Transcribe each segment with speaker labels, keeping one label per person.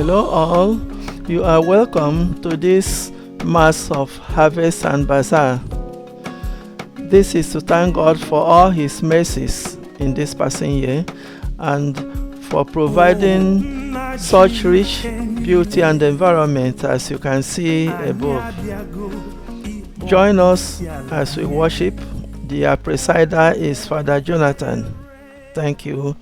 Speaker 1: Hello all, you are welcome to this Mass of Harvest and Bazaar. This is to thank God for all His mercies in this passing year and for providing such rich beauty and environment as you can see above. Join us as we worship. The presider is Father Jonathan. Thank you.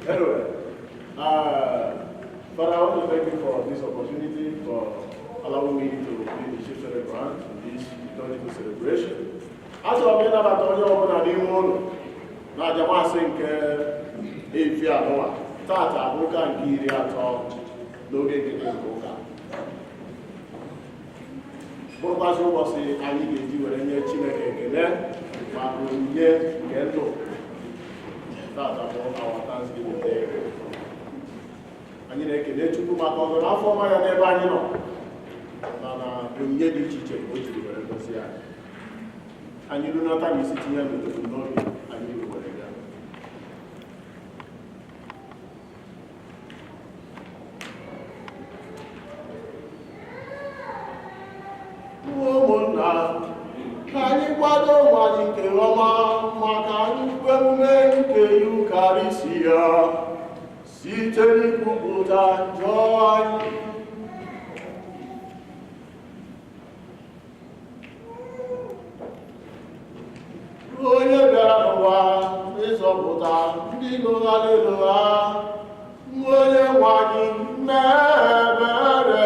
Speaker 2: Anyway, but I want to thank you for this opportunity, for allowing me to be the chief celebrant in this 22 celebration. As of now, I told you about the new na jamasi nke efi anụwa tata abụka nke 30 n'oge nke ụka. Bụrụkwazị ụbọchị anyị ga-eji were nye Chineke ekele maka onyinye nke ndụ. Tata bụ our Thanksgiving Day. Anyị na-ekele Chukwu maka ọzọ n'afọ ọma ya n'ebe anyị nọ na onyinye dị iche iche ka o jiri were gosi anyị. Anyị runata n'isi tinye n'obodo n'obi anyị were ya. Ụmụnna, ka anyị kwado ụwa anyị nke ọma maka nnukwu emume nke Yukarịstịa site n'ikwupụta njọ anyị. Onye bịara n'ụwa ịzọpụta ndị lụghara elugha, onye nwe anyị mee ebere.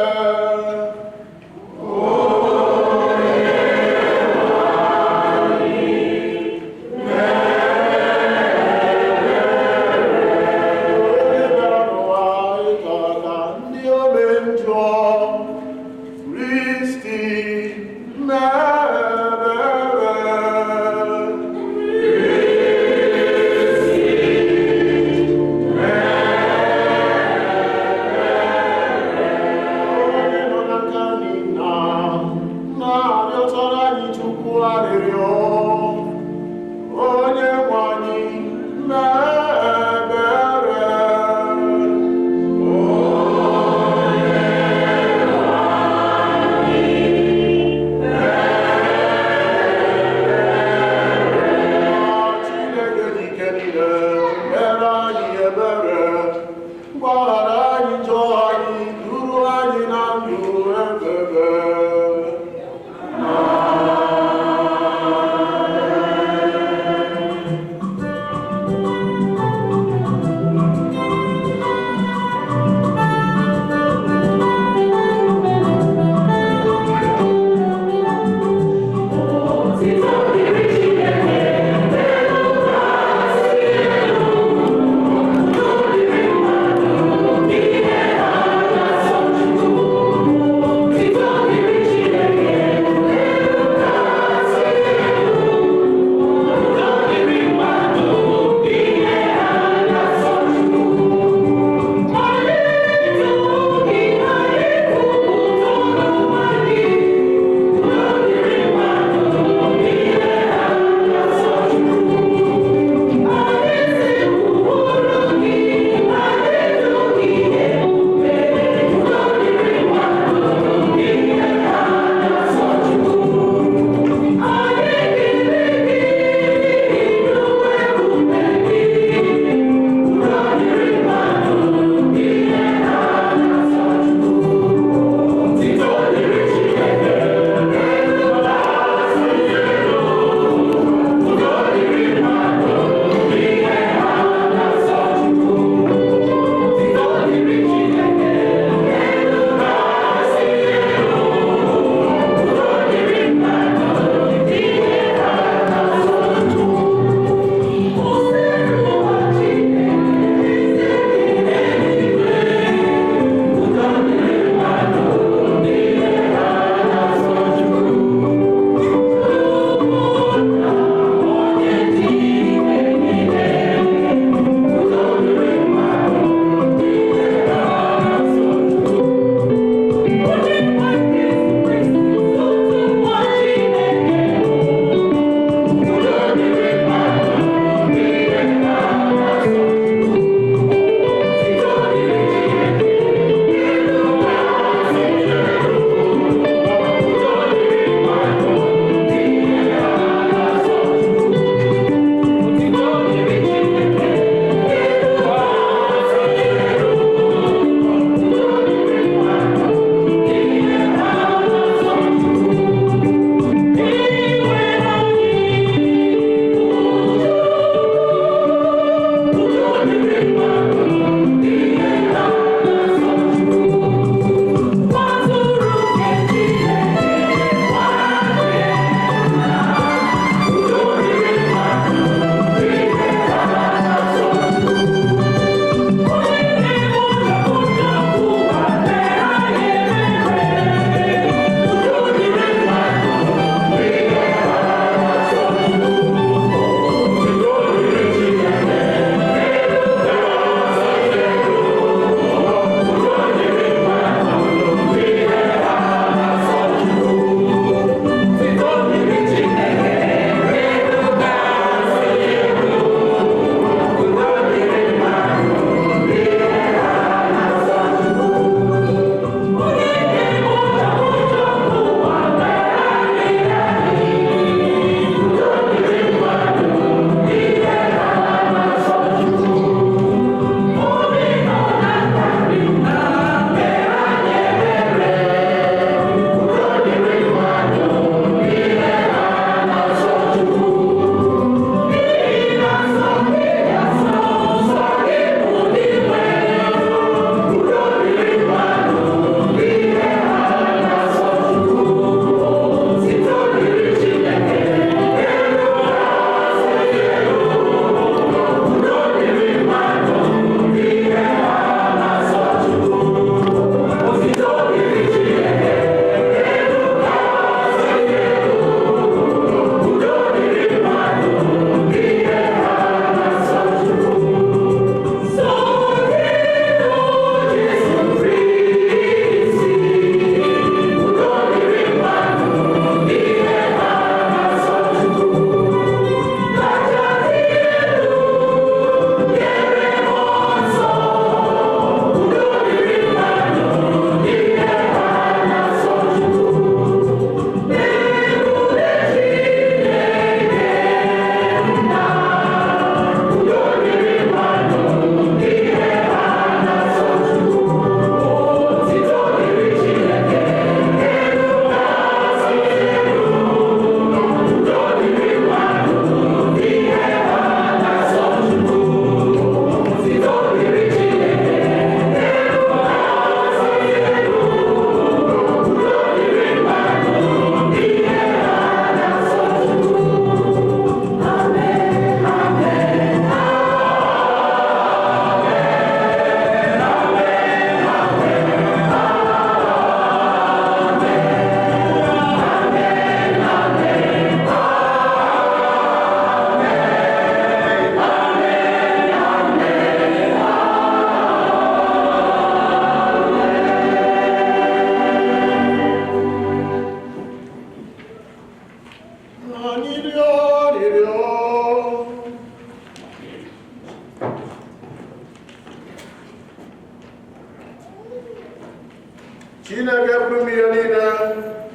Speaker 2: Chineke pụrụ ihe niile,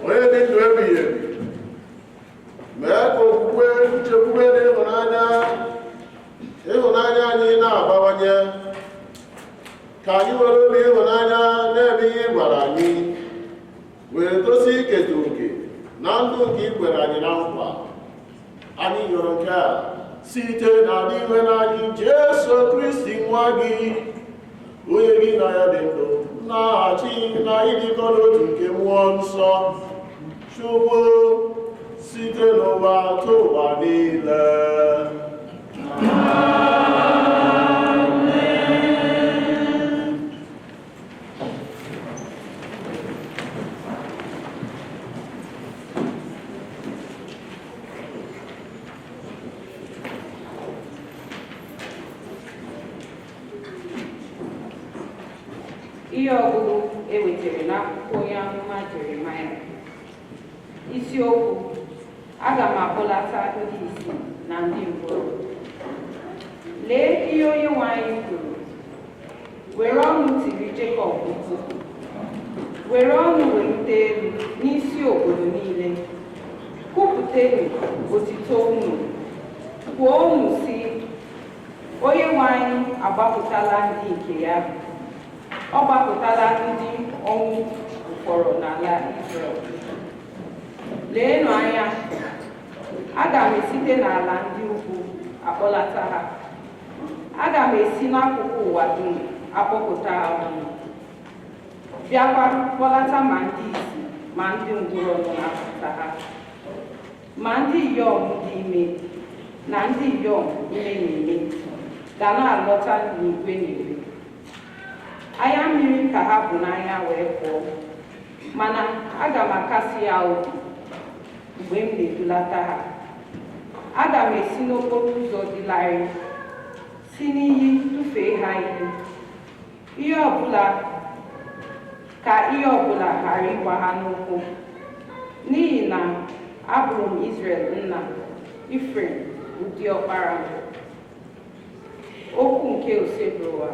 Speaker 2: onye dị ndụ ebighị ebi, mee ka okwukwe, nchekwube na ịhụnanya anyị na-abawanye, ka anyị were obi ịhụnanya n'ebe ihe ị gwara anyị, wee gosi iketa oke na ndụ nke i kwere anyị na nkwa. Anyị nyọrọ nke a site na adị iwe n'anyị Jesu Kristi nwa gị, onye gị na ya dị ndụ na-achị na ịdịkọ n'otu nke mmụọ nsọ, Chukwu site n'ụwa atọ ụwa niile.
Speaker 3: Ihe ọgụgụ ewetara n'akwụkwọ onye amụma Jeremaya. Isiokwu: aga m akpọlata ndị isi na ndị ngwụrọ. Lee ihe Onyenwe anyị kwuru: were ọnụ tiri Jekọb mkpu, were ọnụ welite elu n'isi obodo niile, kwupụtanụ otito unu, kwuo unu sị, Onyenwe anyị agbapụtala ndị nke ya, ọ gbapụtala ndị ọnwụ ụfọrọ n'ala Izrel. Leenụ anya, aga m esite n'ala ndị ugwu akpọlata ha, aga m esi n'akụkụ ụwa dum akpọpụta ha ọnụ, bịakwa kpọlata ma ndị isi ma ndị ngwụrọ nọ n'apụta ha, ma ndị inyom dị ime na ndị inyom ime na-eme ga na-alọta n'igwe n'igwe. Anya mmiri ka ha bụ n'anya wee pụọ, mana aga m akasi ya obi mgbe m na-edulata ha. Aga m esi n'okporo ụzọ dị larịị, si n'iyi tụfee ha ka ihe ọbụla ghara ịgba ha n'ụkwụ, n'ihi na abụrụ m Izrel nna, Ifrem ụdị ọkpara m. Okwu nke Osebrowa.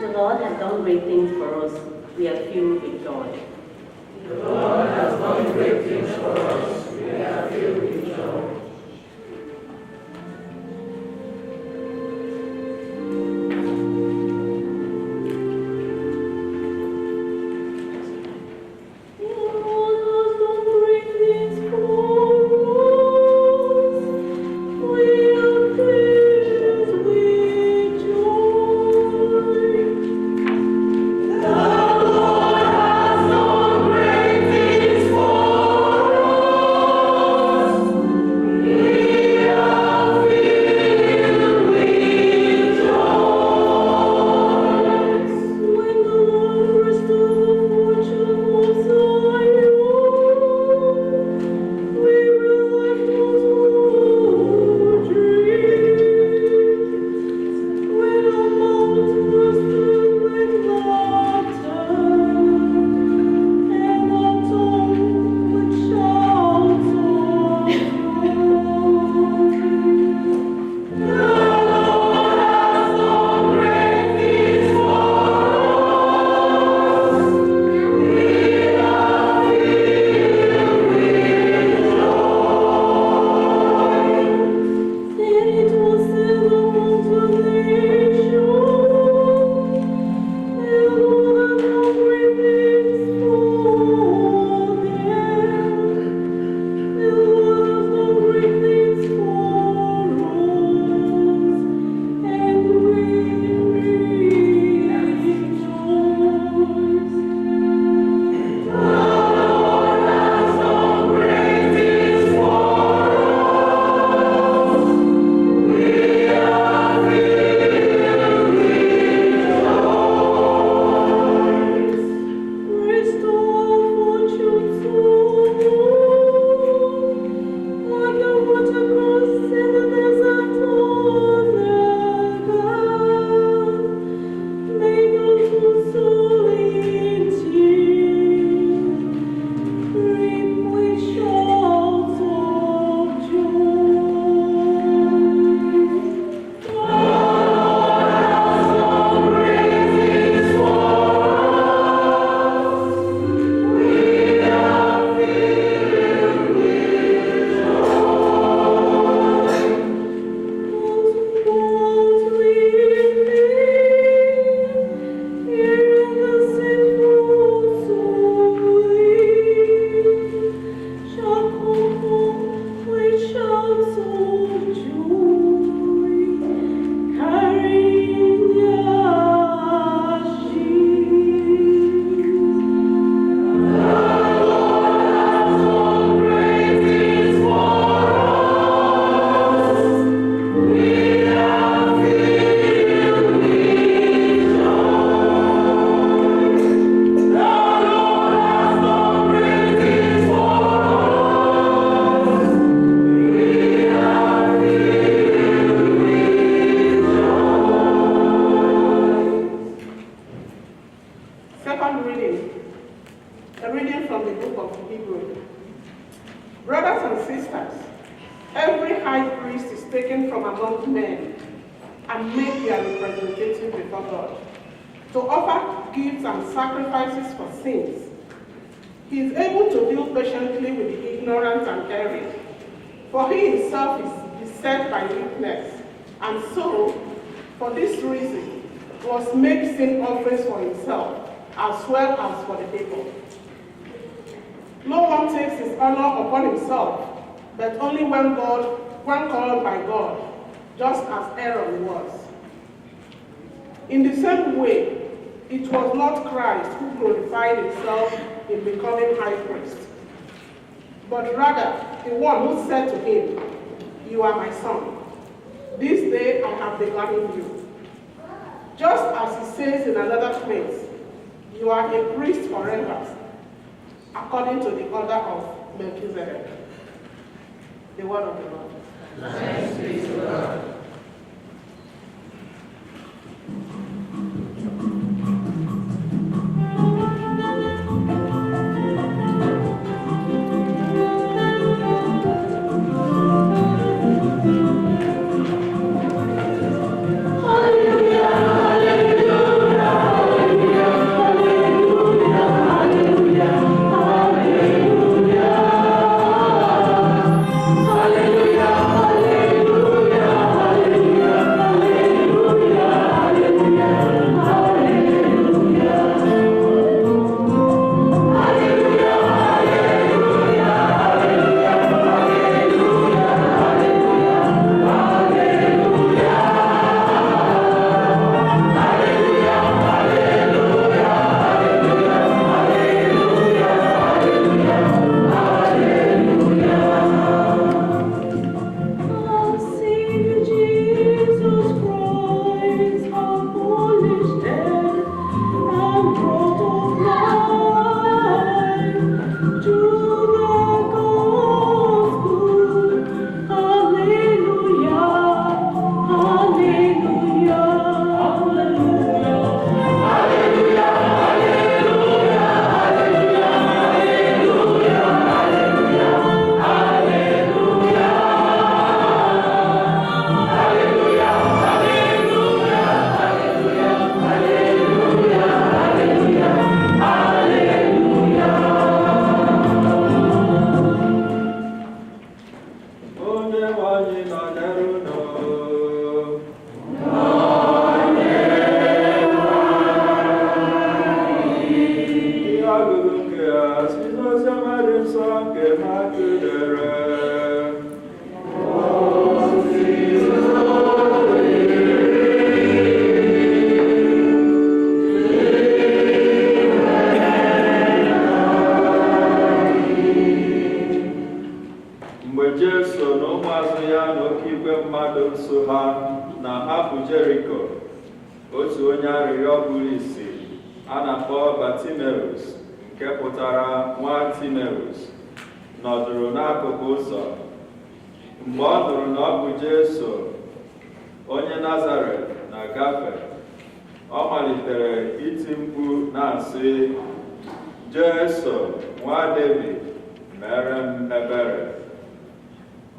Speaker 4: The Lord has done great things for us. We are filled with joy.
Speaker 5: The Lord has done great things for us. We are filled with joy.
Speaker 6: The Lord has done reading from the book of Hebrews. Brothers and sisters, every high priest is taken from among men and made their representative before God to offer gifts and sacrifices for sins. He is able to deal patiently with the ignorant and erring, for he himself is beset by weakness, and so, for this reason, was made sin offerings for himself, as well as for the people. No one takes his honor upon himself, but only when called by God, just as Aaron was. In the same way, it was not Christ who glorified himself in becoming high priest, but rather the one who said to him, "You are my son. This day I have begotten you." Just as he says in another place, "You are a priest forever, according to the order of Melchizedek." The word of the Lord.
Speaker 5: Thanks be to God.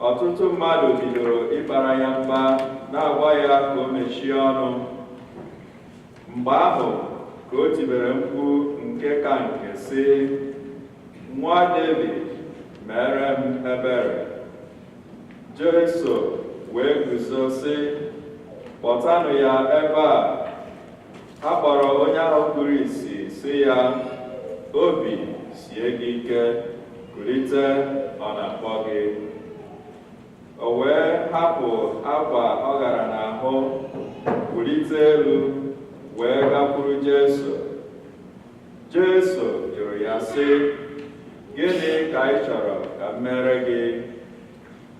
Speaker 7: Ọtụtụ mmadụ bidoro ịbara ya mba na-agwa ya ka o mechie ọnụ. Mgbe ahụ ka o tibere mkpu nke ka nke sị, "Nwa Devid, mere m ebere." Jesu wee guzo sị, "Kpọtanụ ya ebe a." Ha kpọrọ onye ahụ kpuru ìsì sị ya, "Obi sie gị ike, kulite, ọ na-akpọ gị." O wee hapụ akwa ọ gara n'ahụ, kulite elu, wee gakwuru Jesu. Jesu jụrụ ya sị, "Gịnị ka ị chọrọ ka m mere gị?"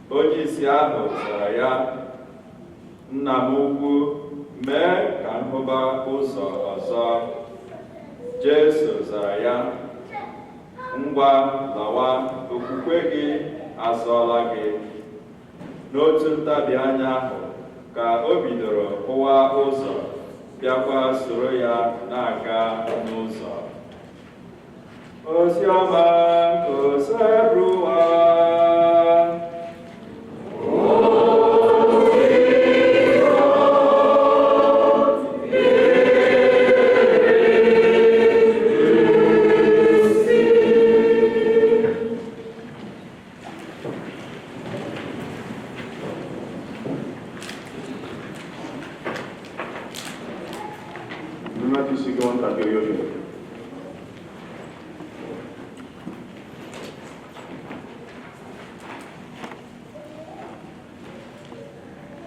Speaker 7: Onyeisi ahụ zara ya, "Nna m ukwu, mee ka m hụba ụzọ ọzọ." Jesu zara ya, "Ngwa lawa, okwukwe gị azọọla gị." N'otu ntabi anya ahụ ka o bidoro hụwa ụzọ, bịakwa soro ya na-aga n'ụzọ. Osioma Kosebrua.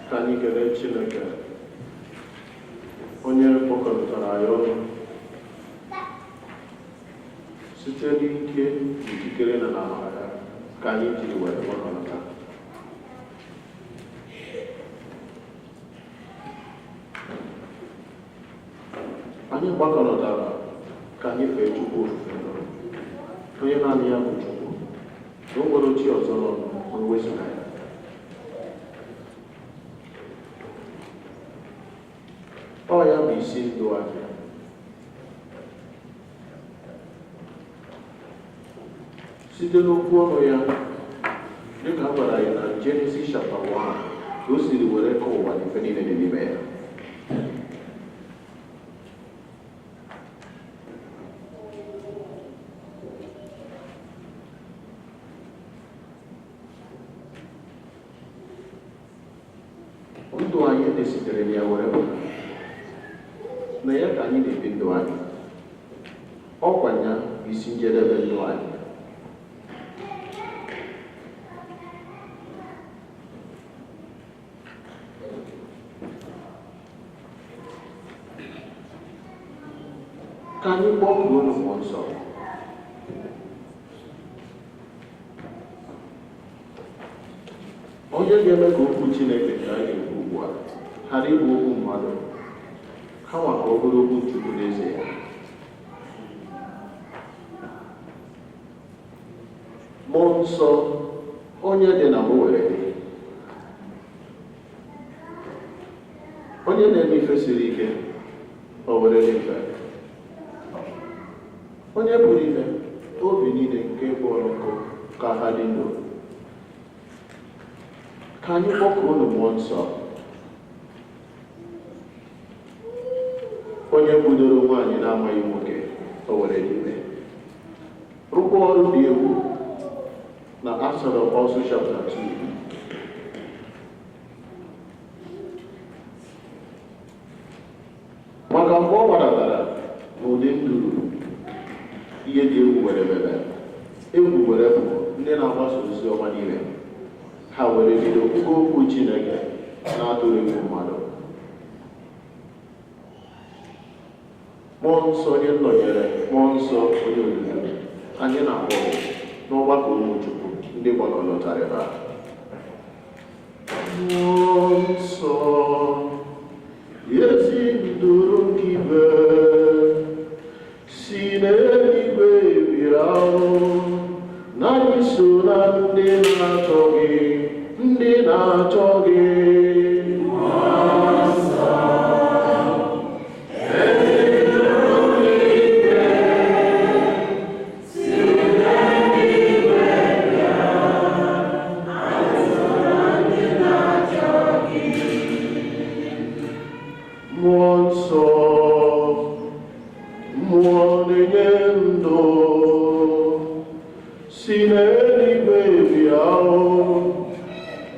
Speaker 2: Ka anyị kelee Chineke onye kpọkọtara anyị ọnụ site n'ike ikikere na amara ya ka anyị jiri were gbakọta. Anyị gbakọtara ka anyị fee Chukwu ofufe onye naanị ya bụ Chukwu na o nwere chi ọzọ nọ n'wezụga ya. Ọ ya bụ isi ndụ anyị. Site n'okwu ọnụ ya dịka a gwara ya na Genesis chapter 1 ka o siri were ka ụwa na ife niile dị n'ime ya. Ndụ anyị na-esitere na ya were pụta na ya ka anyị na-ebi ndụ anyị. Ọkwa ya isi njedebe ndụ anyị. Ka anyị kpọkuo n'ụwa nsọ onye ga-eme ka okwu Chineke ka anyị ekwu ugbu a ghara ịbụ okwu mmadụ kama ka ọ bụrụ okwu Chukwu n'ezie ya. Mmụọ nsọ onye dị na mụ were dị, onye na-eme ife siri ike o were dị mfe, onye pụrụ ime obi niile nke kpọrọ nkụ ka ha dị ndụ. Ka anyị kpọkuo unu Mmụọ nsọ onye bidoro nwaanyị na-amaghị nwoke o were n'ime rụkwa ọrụ dị egwu na Acts of the Apostles chapter 2. Maka mgbe ọ gbadatara n'ụdị nduru ihe dị egwu were mebe, egwu were bụ ndị na-agbasa ozi ọma niile. Ha were bido kwuo okwu Chineke na-atụrụ egwu mmadụ. Mmụọ nsọ onye nnọnyere, mmụọ nsọ onye onyinye anyị na-akpọ n'ọgbakọ ụmụ Chukwu ndị gbakọtara ebe a. Mmụọ nsọ ezi nduru nke ibe si n'eluigwe bịa na anyị so na ndị na-achọ gị, ndị na-achọ gị. Mmụọ nsọ, mmụọ na-enye ndụ si n'eluigwe bịa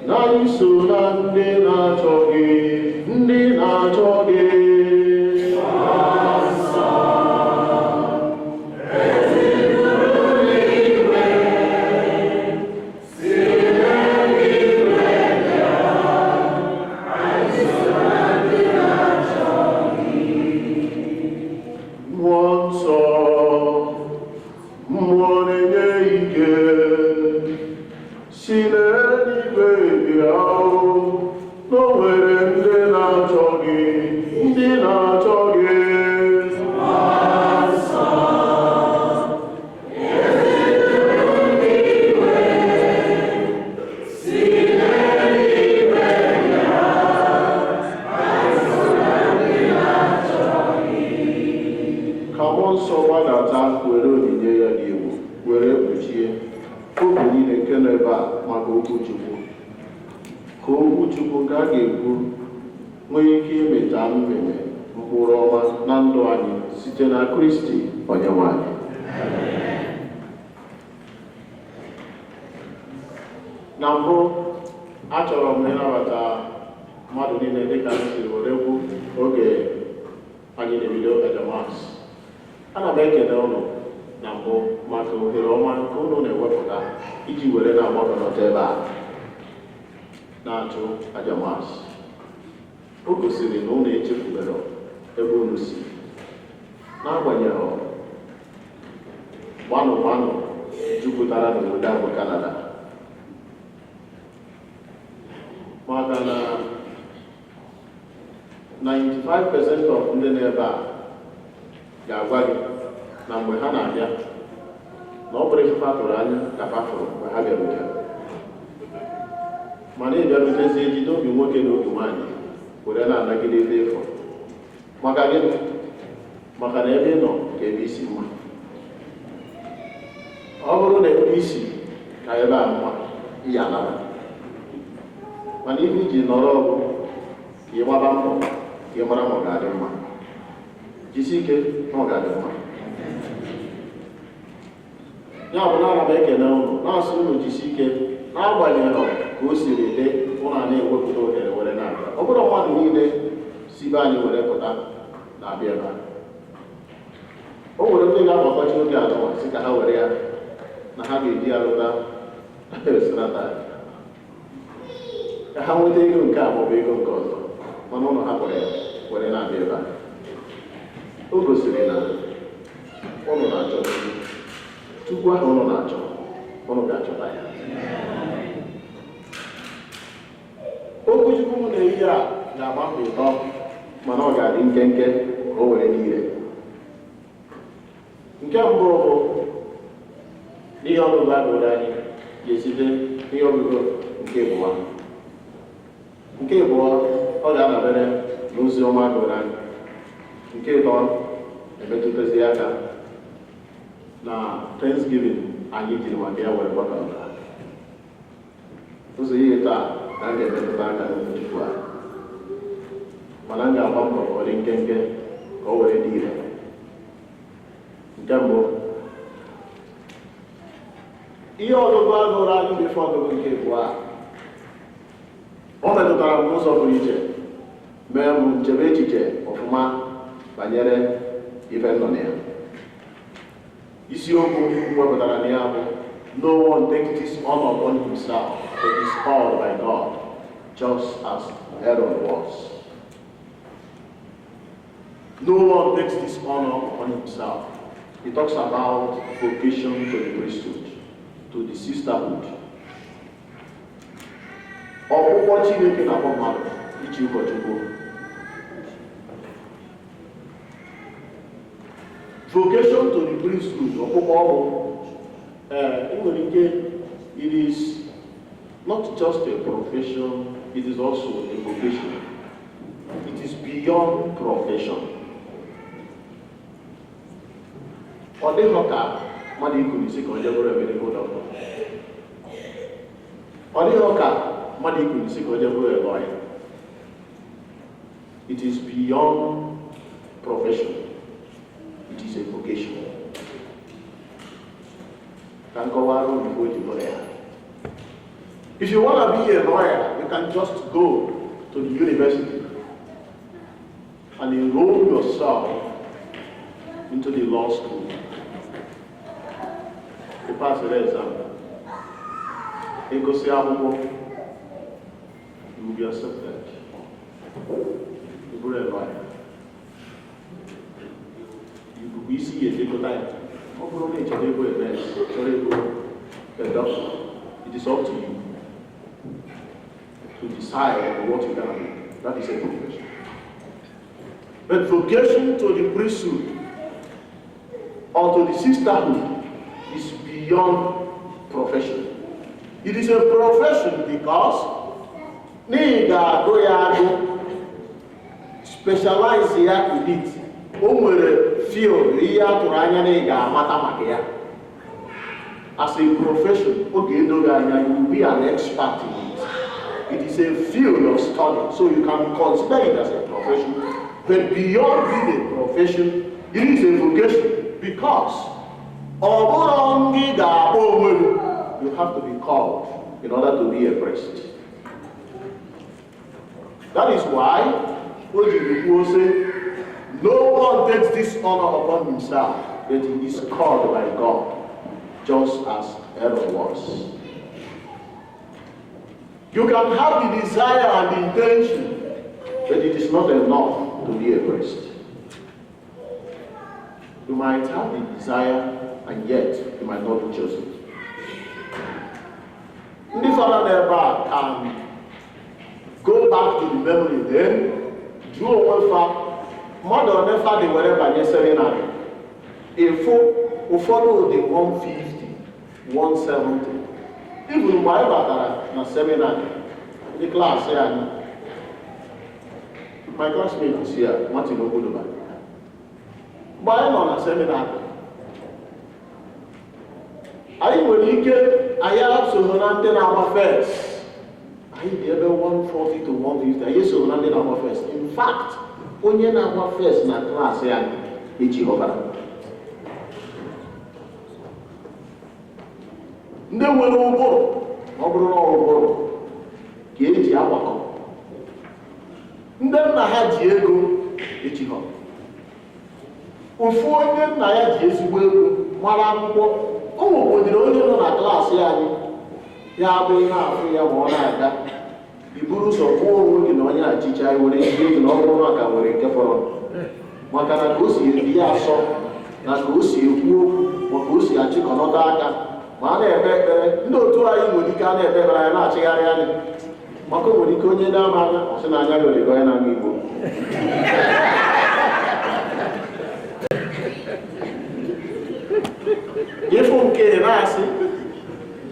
Speaker 2: na anyị so na ndị na-achọ gị, ndị na-achọ gị. Ka mmụọ nsọ gbadata were onyinye ya dị nke nọ ebe a maka okwu Chukwu, ka okwu Chukwu nke a ga-ekwu nwee ike imeta mmemme mkpụrụ ọma na ndụ anyị site na Kristi Onyenwe anyị. Na mbụ, achọrọ m ịnabata mmadụ niile dịka m siri were kwu oge anyị na-ebido ejemas. Ana m ekele ụnụ na mbụ maka ohere ọma nke ụnụ na-ewepụta iji were na-agbakọnọta ebe a na-achụ ajamas. O gosiri na ụnụ echefubere ebe ụnụ si, n'agbanyeghị gbanụ jupụtara n'obodo ahụ Kanada, maka na 95% of ndị n'ebe a ga-agwa gị na mgbe ha na-abịa na ọ bụrụ ife tụrụ anya ka fafụrụ mgbe ha bịarutere, mana ịbịarutezie jide obi nwoke na obi nwaanyị were na-anagide ebe ịfọ. Maka gịnị? Maka na ebe ị nọ ka ebe isi mma. Ọ bụrụ na ebe isi ka ebe a mma, ihe anaba, mana ife iji nọrọ ọgụ ka ị gbaba mbọ ka ị mara ma ọ ga-adị mma. Jisi ike na ọ ga-adị mma. Ya bụ na ana m ekele ụnụ na-asị ụnụ jisi ike n'agbanyeghị ka o siri dị ụnụ a na-ewepụta ohere were na-abịa. Ọ bụrụ mmadụ niile si be anyị were pụta na-abịa ebe a. O nwere ndị ga-agbakọchi oge atọ sị ka ha were ya na ha ga-eji ya lụta esinata ka ha nweta ego nke a maọbụ ego nke ọzọ, mana ụlọ ha kwere ya were na-abịa ebe a. O gosiri na ụnụ na-achọ Chukwu ahụ ụnụ na-achọ, ụnụ ga-achọta ya. Okwu Chukwu m na-eyi a ga-agbapụ ịtọ, mana ọ ga-adị nkenke ka o were n'ire. Nke mbụ bụ n'ihe ọgụgụ agụrụ anyị ga-esite n'ihe ọgụgụ nke abụọ. Nke abụọ ọ ga-adabere n'ozi ọma agụrụ anyị. Nke ịtọ emetụtazi aka na Thanksgiving anyị jiri maka ya were gbakọta. Ụzọ ihe taa na m ga-emetụta aka n'okwu Chukwu a, mana m ga-agba mbọ ka ọ dị nkenke ka o were dị ire. Nke mbụ, ihe ọgụgụ agụrụ anyị bifo ọgụgụ nke abụọ a, ọ metụtara m n'ụzọ pụrụ iche, mee m nchebe echiche ọfụma banyere ife nọ na ya. Isiokwu wepụtara na ya bụ no one takes this honor upon himself, but is called by God, just as Aaron was. No one takes this honor upon himself. He talks about vocation to the priesthood, to the sisterhood. Ọkpụkpọ Chineke na-akpọ mmadụ ichi ụkọchukwu. Vocation to the priesthood, ọkpụkpọ ọrụ, nwere ike, it is not just a profession, it is also a vocation. It is beyond profession. Ọ dịghị ka mmadụ ikuru isi ka ọ jee bụrụ medical doctor. Ọ dịghị ka mmadụ ikuru isi ka ọ jee bụrụ lawyer. It is beyond profession. It is a vocation. If you want to be a lawyer, you can just go to the university and enroll yourself into the law school. You pass the exam. You go see how you will be accepted. You go to a lawyer. You will see a little time. It is up to you to decide what you can do. That is a profession. But vocation to the priesthood or to the sisterhood is beyond profession. It is a profession because specialize here in it. Field, as a profession, okay, you will be an expert in it. It is a field of study, so you can consider it as a profession. But beyond being a profession, it is a vocation, because you have to be called in order to be a priest. That is why Ojibiku say, no one takes this honor upon himself, but he is called by God, just as Aaron was. You can have the desire and the intention, but it is not enough to be a priest. You might have the desire, and yet you might not be chosen. This other neighbor can go back to the memory then, draw one fact, mother never they were by seminary. If you follow the 150, 170, even my na seminary, the class here, my classmate is here, Martin Ogudoba. But I'm on a seminar. I will I have so our first. I did 140 to 150. I used to our first. In fact, only our first in class here, Jehovah. Ndị nwere ụbụrụ, ọ bụrụ na ụbụrụ ka eji agbakọ. Ndị nna ha ji ego eji ha. Ofu onye nna ya ji ezigbo ego mara akwụkwọ, ụmụ obodo onye nọ na klaasị anyị ya abụghị na-afụ ya ma ọ na-aga. I buru ụzọ kwụọ onwe gị na onye achịcha were ihe ego na ọ bụrụ na ka nwere nke fọrọ. Maka na ka o si eri ya asọ, na ka o si ekwu okwu, ma ka o si achịkọnọta aka. Ma a na-eme ekpere, ndị otu anyị nwere ike a na-ekpere anyị na-achịgharị anyị. Maka o nwere ike onye na-ama anya, ọ sị na anya gị onye na-ama Igbo. Ịfụ nke na-asị,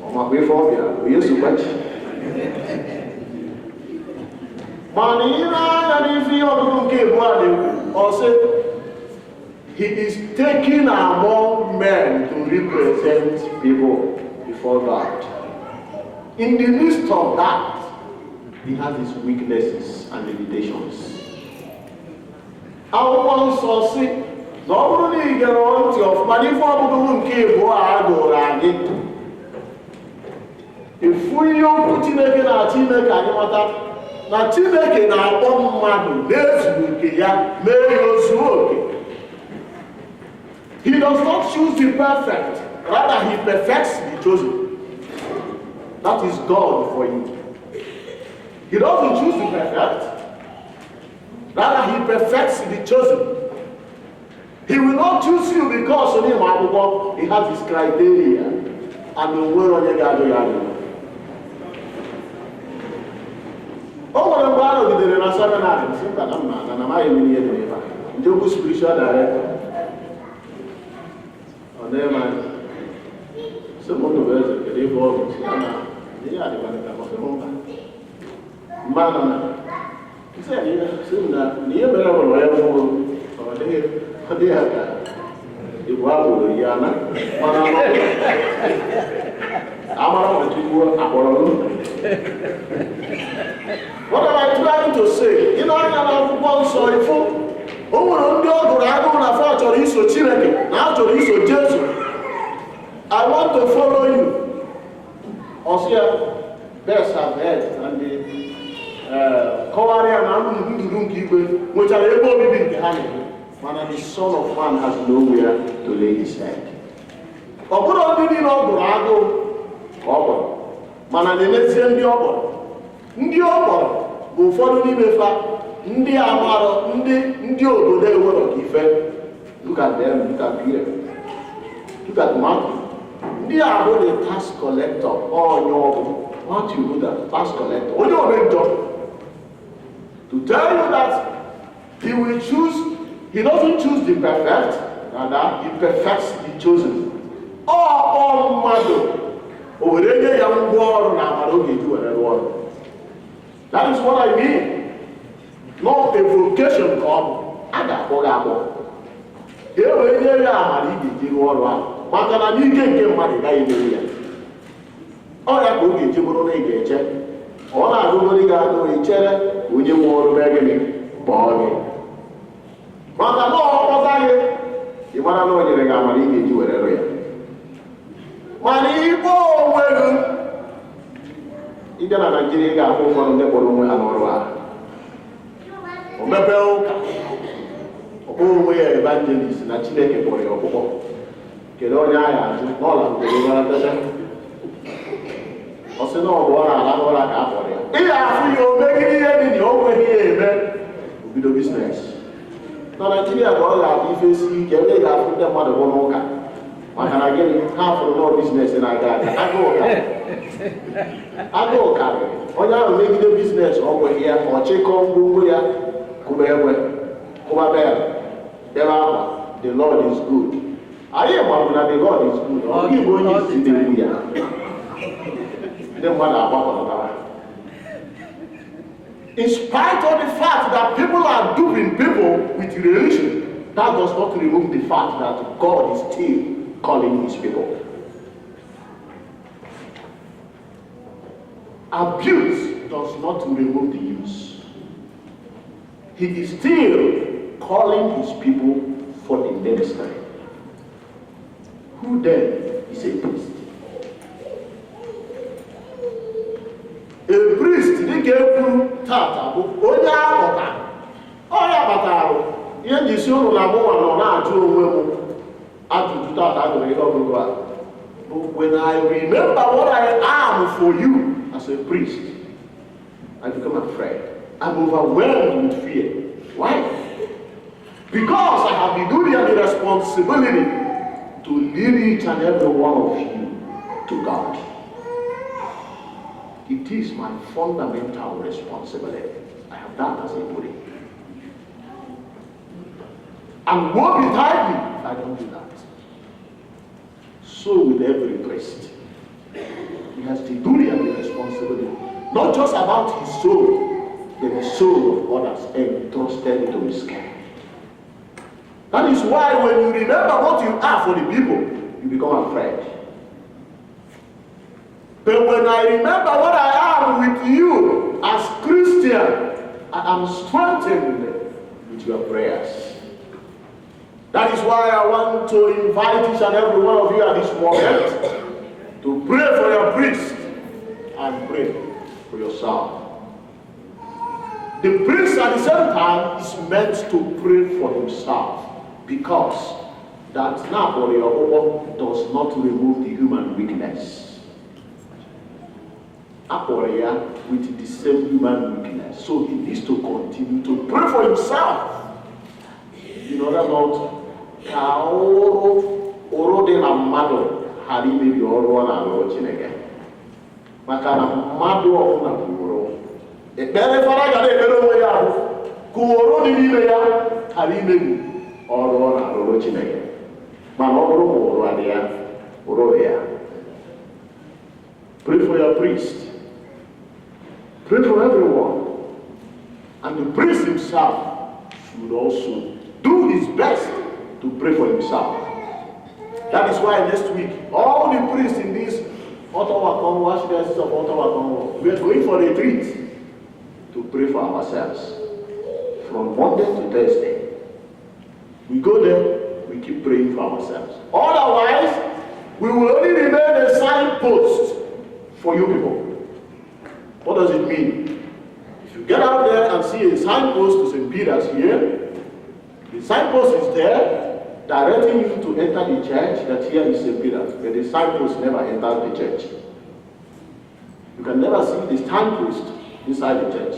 Speaker 2: ọ makwa ife ọbịa, onye sokwachi. Mana ihe na-anya n'ife ihe ọgụgụ nke Igbo a na-ekwu, ọ sị, he is taken among men to represent people before God. In the midst of that, he has his weaknesses and limitations. Akwụkwọ nsọ sị na ọ bụrụ na ị gere ntị ọfụma n'ife ọgụgụ nke Igbo a gụrụ anyị, efu ihe okwu Chineke na-achọ ime ka anyị mata na Chineke na-akpọ mmadụ n'ezughị oke ya mee ya ozuo oke. He does not choose the perfect, rather he perfects the chosen. That is God for you. He doesn't choose the perfect, rather he perfects the chosen. He will not choose you because he has his criteria and the way on your garden. Oh, what about the seminary? I'm spiritual director. Someone who has a evolved, he said, soon that near the level of what am I trying to say? You know, I'm sorry for. O nwere ndị ọ gụrụ agụụ na afọ chọrọ iso Chineke na a chọrọ iso Jesu. I want to follow you. Ọsịa, best have heard and kọwarịa na ndụrụ nke igwe nwechara ebe obibi nke ha na-eme, mana the Son of Man has nowhere to lay his head. Ọ bụrụ ndị niile ọ gụrụ agụụ ka ọ kpọrọ, mana na-emezie ndị ọ kpọrọ. Ndị ọ kpọrọ bụ ụfọdụ n'ime fa ndị amarọ ndị obodo ewere ife. Look at them, look at Peter, look at Matthew. Ndị ahụ the tax collector onye ọbụ Matthew bụ the tax collector onye ome njọ. To tell you that he will choose, he doesn't choose the perfect, rather he perfects the chosen. Ọ mmadụ o were nye ya ngwa ọrụ na amara oge eji were rụọ ọrụ. That is what I mean. Not a vocation come, I got what I want. Here we are, I need to do all right. maka na n'ike nke mmadụ gaghị emeri ya. Ọ ya ka ọ ga-eji bụrụ na ị ga-eche ọ na-agụgoro gị agụ ichere onye nwe ọrụ mee gịnị kpọọ gị, maka na ọ kpọta gị ị mara na o nyere gị amara ị ga-eji were rụ ya. Mana igbo onwe gị ịbịa na Naịjirịa ị ga-ahụ ụfọdụ ndị kpọrọ onwe ha n'ọrụ a o mepee ụka ọkpọ onwe ya evangelist na Chineke kpọrọ ya ọkpụkpọ, kedu onye agha azụ n'ọla mgbereataa ọ sị na ọ bụ ọ na-ala n'ụra ka a kpọrọ ya. Ị ga-afụ ya o megide ihe dị na o nweghị ya eme obido biznes. Na Naịjirịa ka ọ ga-abụ ife si ike ndị ga-afụ ndị mmadụ bụ n'ụka maka na gịnị ha fụrụ nọọ biznes na-aga aga agụụ karịrị onye ahụ megide biznes ọ nweghị ya ọchịkọ ngwongwo ya kụba egbe kụba bel debe akwa the Lord is good. Anyị gbabụ na the Lord is good ọ gị bụ onye isi na-ekwu ya ndị mmadụ agbakọtara. In spite of the fact that people are duping people with religion, that does not remove the fact that God is still calling his people. Abuse does not remove the use. He is still calling his people for the next time. Who then is a priest? A priest dịka ekwuru tata bụ onye aghọta ọya batara ihe njisi ụlọ na mụnwa nọ na-ajụ onwe m ajụjụ tata agụrụ ihe ọgụgụ a bụ when I remember what I am for you as a priest, I become afraid. I'm overwhelmed with fear. Why? Because I have the duty and the responsibility to lead each and every one of you to God. It is my fundamental responsibility. I have that as a duty. And woe betide me if I don't do that. So with every priest, he has the duty and the responsibility, not just about his soul, but the soul of others entrusted into his care. That is why when you remember what you are for the people, you become afraid. But when I remember what I am with you as Christian, I am strengthened with your prayers. That is why I want to invite each and every one of you at this moment to pray for your priest and pray for yourself. The priest at the same time is meant to pray for himself, because that does not remove the human weakness. With the same human weakness. So he needs to continue to pray for himself. In order not ka ụrụ dị na mmadụ ghara imebi ọrụ ọ na-arụ Chineke. Maka na mmadụ ọbụla bụ ụrụ. Ekpere fara ga na-ekpere onwe ya ahụ ka ụrụ dị n'ime ya ghara imebi ọrụ ọ na-arụ Chineke. Mana ọ bụrụ ma ụrụ adị ya, ụrụ ya. Pray for your priest. Pray for everyone. And the priest himself should also do his best to pray for himself. That is why next week, all the priests in this Ottawa Congo, Archdiocese of Ottawa Congo, we are going for a retreat to pray for ourselves. From Monday to Thursday. We go there, we keep praying for ourselves. Otherwise, we will only remain a signpost for you people. What does it mean? If you get out there and see a signpost to St. Peter's here, the signpost is there directing you to enter the church, that here is St. Peter's, but the signpost never enters the church. You can never see the signpost inside the church.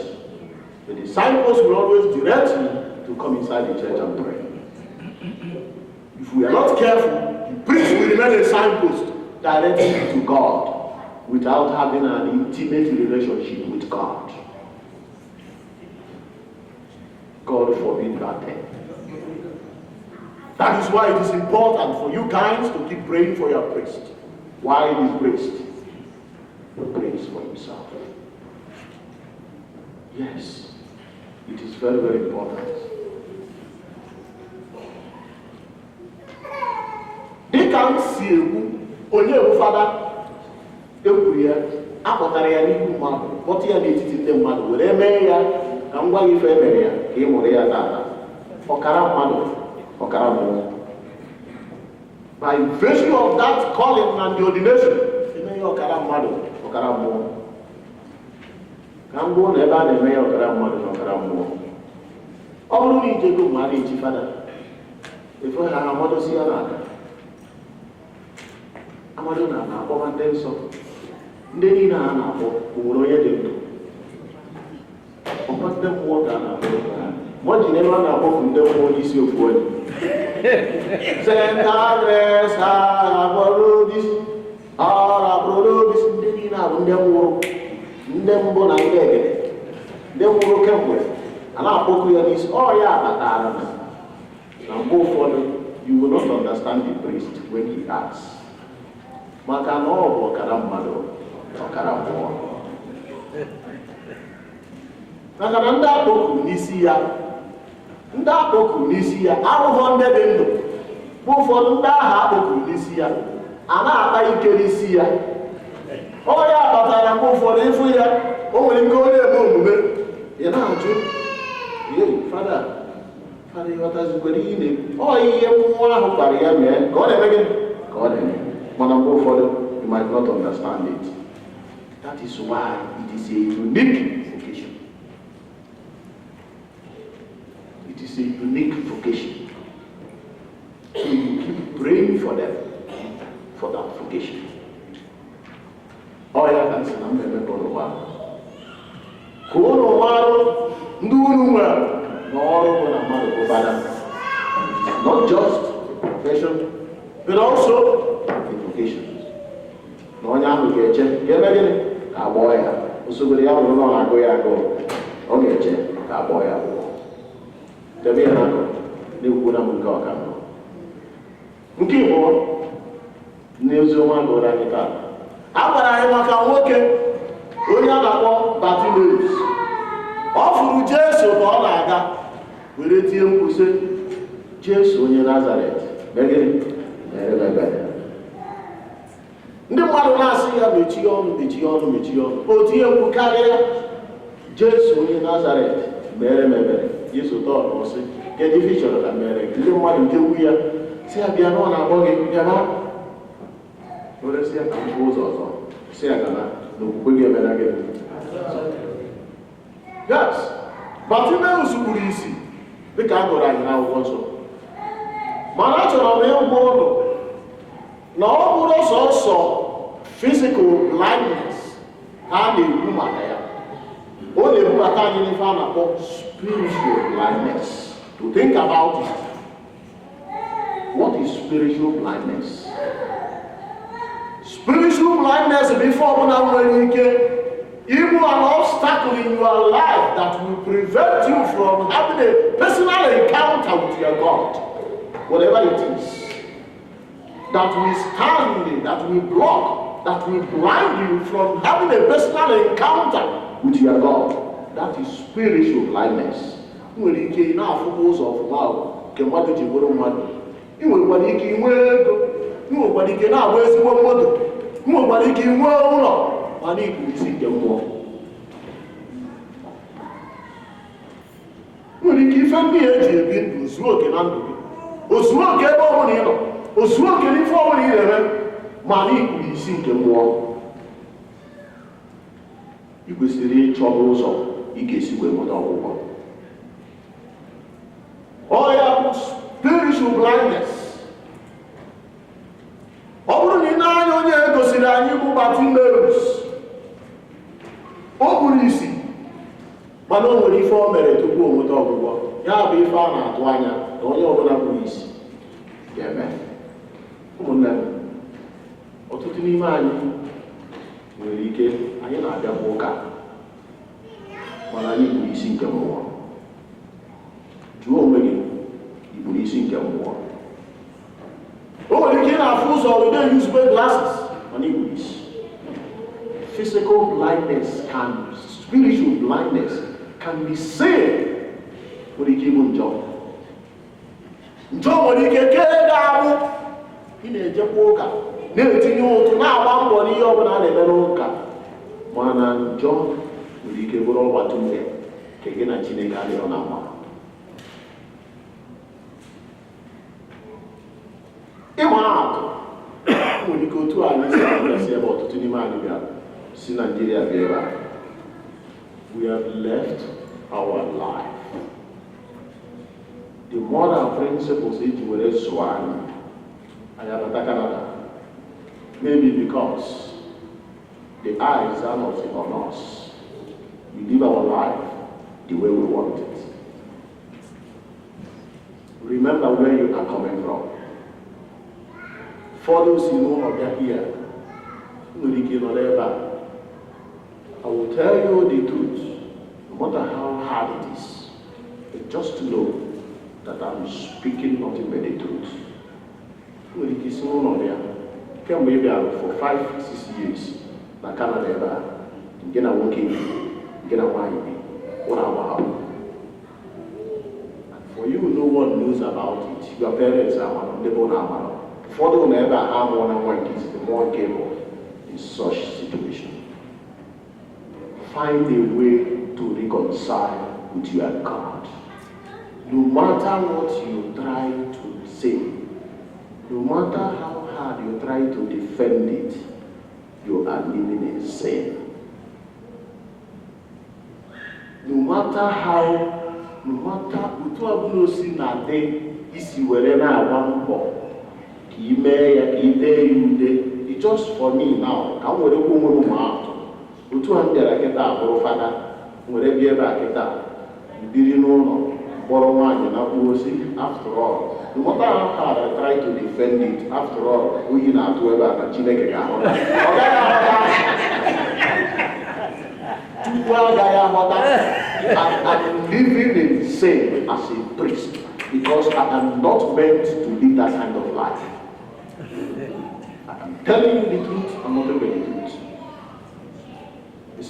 Speaker 2: But the signpost will always direct you to come inside the church and pray. If we are not careful, the priest will remain a signpost directing you to God, without having an intimate relationship with God. God forbid that thing. That is why it is important for you guys to keep praying for your priest. Why this priest? He prays for himself. Yes, it is very, very important. They can see onye bụ fada ekwuru ya akpọtara ya n'ihu mmadụ kpọta ya n'etiti ndị mmadụ were mee ya ka ngwa gị ife mere ya ka ị mụrụ ya tata ọkara mmadụ ọkara mmụọ. By virtue of that calling and the ordination, eme ya ọkara mmadụ ọkara mmụọ. Ka m gbuo na ebe a na-eme ya ọkara mmadụ na ọkara mmụọ, ọ bụrụ na ijego mmadụ eji fada efe ha amadosi ya n'aka amado na na-akpọba ndị nsọ ndị niile ha na-akpọ onwere onye dị ndụ ọkwa ndị mmụọ ka a na-akpọ ma ọ ji n'ebe a na-akpọpụ ndị mmụọ n'isi ofu onye Sentadres Arabolodis ndị niile abụ ndị nwụrụ, ndị mbụ na ndị egede, ndị nwụrụ kemgbe a na-akpọkụ ya n'isi. Ọ ya kpatara na mgbe ụfọdụ you will not understand the priest when he asks, maka na ọ bụ ọkara mmadụ ọkara mmụọ. Maka na ndị akpọkụ n'isi ya arụghọ ndị dị ndụ. Mgbe ụfọdụ ndị ahụ akpọkụrụ n'isi ya a na-akpa ike n'isi ya. Ọ ya kpatara mgbe ụfọdụ ịfụ ya o nwere ike onye eme omume ị na-ajụ fada ịghọtazikwere ihe na-ekwu. Ọ ihe mmụọ ahụ gwara ya mee ka ọ na-eme gị ka ọ na-eme, mana mgbe ụfọdụ you might not understand it. That is why it is a unique vocation. It is a unique vocation. So you keep praying for them for that vocation. Ọ ya ka nsị na mmemme ka ụlọ gbaa ka ụlọ marụ ndị unu nwere na ọrụ bụ na mmadụ bụ fada, not just a profession but also a vocation. Na onye ahụ ga-eche ga-eme gịnị ka agbọọ ya osogoro ya bụrụ na ọ na-agụ ya agụụ, ọ ga-eche ka agbọọ ya agbụgbọ. Debe ya n'akụ na-ekwu na m nke ọka mbụ. Nke ịbụọ n'eziọma gụrụ anyị taa, a gwara anyị maka nwoke onye a na-akpọ Bartimaeus. Ọ fụrụ Jesu ka ọ na-aga were tie mkpu sị, Jesu onye Nazaret megịrị mere ebere. Ndị mmadụ na-asị ya mechie ọnụ mechie ọnụ mechie ọnụ, o tinye mkpu karịa, Jesu onye Nazaret mere ebere. Jesu tọọ ọsị, kedu ife ị chọrọ ka mere gị? Ndị mmadụ jekwu ya si ya bịa na ọ na-akpọ gị bịa na were si ya ka mkpụ ụzọ ọzọ si ya gana na okwukwe gị emena gị. Yes, Bartimaeus kpuru isi dịka a gụrụ anyị n'akwụkwọ nsọ, mana achọrọ m ịgwa ụnụ na ọ bụrụ sọsọ physical blindness ha na-ekwu maka ya, ọ na-ebubata anyị n'ife a na-akpọ spiritual blindness. To think about it. What is spiritual blindness? Spiritual blindness before when even an obstacle in your life that will prevent you from having a personal encounter with your God. Whatever it is. That will stand, that will block, that will blind you from having a personal encounter with your God. That is spiritual blindness. Nwere ike na-afụkwa ụzọ ọfụma nke mmadụ ji bụrụ mmadụ. Ị nwekwara ike inwe ego, ị nwekwara ike na-agba ezigbo moto, ị nwekwara ike inwe ụlọ, mana ikwu isi nke mmụọ. Nwere ike ife ndị eji ebi ndụ zuo oke na ndụ gị, o zuo oke ebe ọbụla ị nọ, o zuo oke n'ife ọbụla ị na-eme, mana ikwu isi nke mmụọ. Ị kwesịrị ịchọba ụzọ ị ga-esi wee nweta ọgwụgwọ. Ọ ya bụ spiritual blindness. Ọ bụrụ na ị na-anya onye gosiri anyị bụ Bartimaeus, o buru isi mana o nwere ife o mere tupu o nweta ọgwụgwọ. Ya bụ ife a na-atụ anya na onye ọbụla buru isi ga-eme. Ụmụnne m, ọtụtụ n'ime anyị nwere ike anyị na-abịakwa ụka mana anyị buru isi nke mmụọ. Jụọ onwe gị, ị buru isi nke mmụọ? O nwere ike ị na-afụ ụzọ without usable glasses mana ị buru isi. Physical blindness spiritual blindness can be seen. Nwere ike ịbụ njọ. Njọ nwere ike kee gị arụ. Ị na-ejekwa ụka na-etinye ụtụ na-agba mbọ n'ihe ọbụla a na-eme n'ụka, mana njọ nwere ike bụrụ ọgbata ume nke gị na Chineke adịghị na mma. Ịma atụ nwere ike otu anyị si abịasị ebe ọtụtụ n'ime anyị bịara si Nigeria bịa ebe a. We have left our life. The moral principles eji were zụọ anyị abata Canada, maybe because the eyes are not on us. We live our life the way we want it. Remember where you are coming from. For those who know of that here, I will tell you the truth, no matter how hard it is, but just to know that I'm speaking nothing but the truth. Can we be for 5-6 years? Na Canada, get a working, get a wine, what about? And for you, no one knows about it. Your parents are one, they don't have. For them, never have one kids, the more capable in such situation. Find a way to reconcile with your God. No matter what you try to say, no matter how hard you try to defend it, you are living in sin. No matter what sin na day isi were na agba it's just for me now. I'm going to go out. You 200 get out for father. Wherever you get out, you didn't know. Borrow money, after all. No matter how hard I try to defend it, after all, we not to ever Chineke I'm living in sin as a priest because I am not meant to live that kind of life. I'm telling you the truth, I'm not telling you the truth.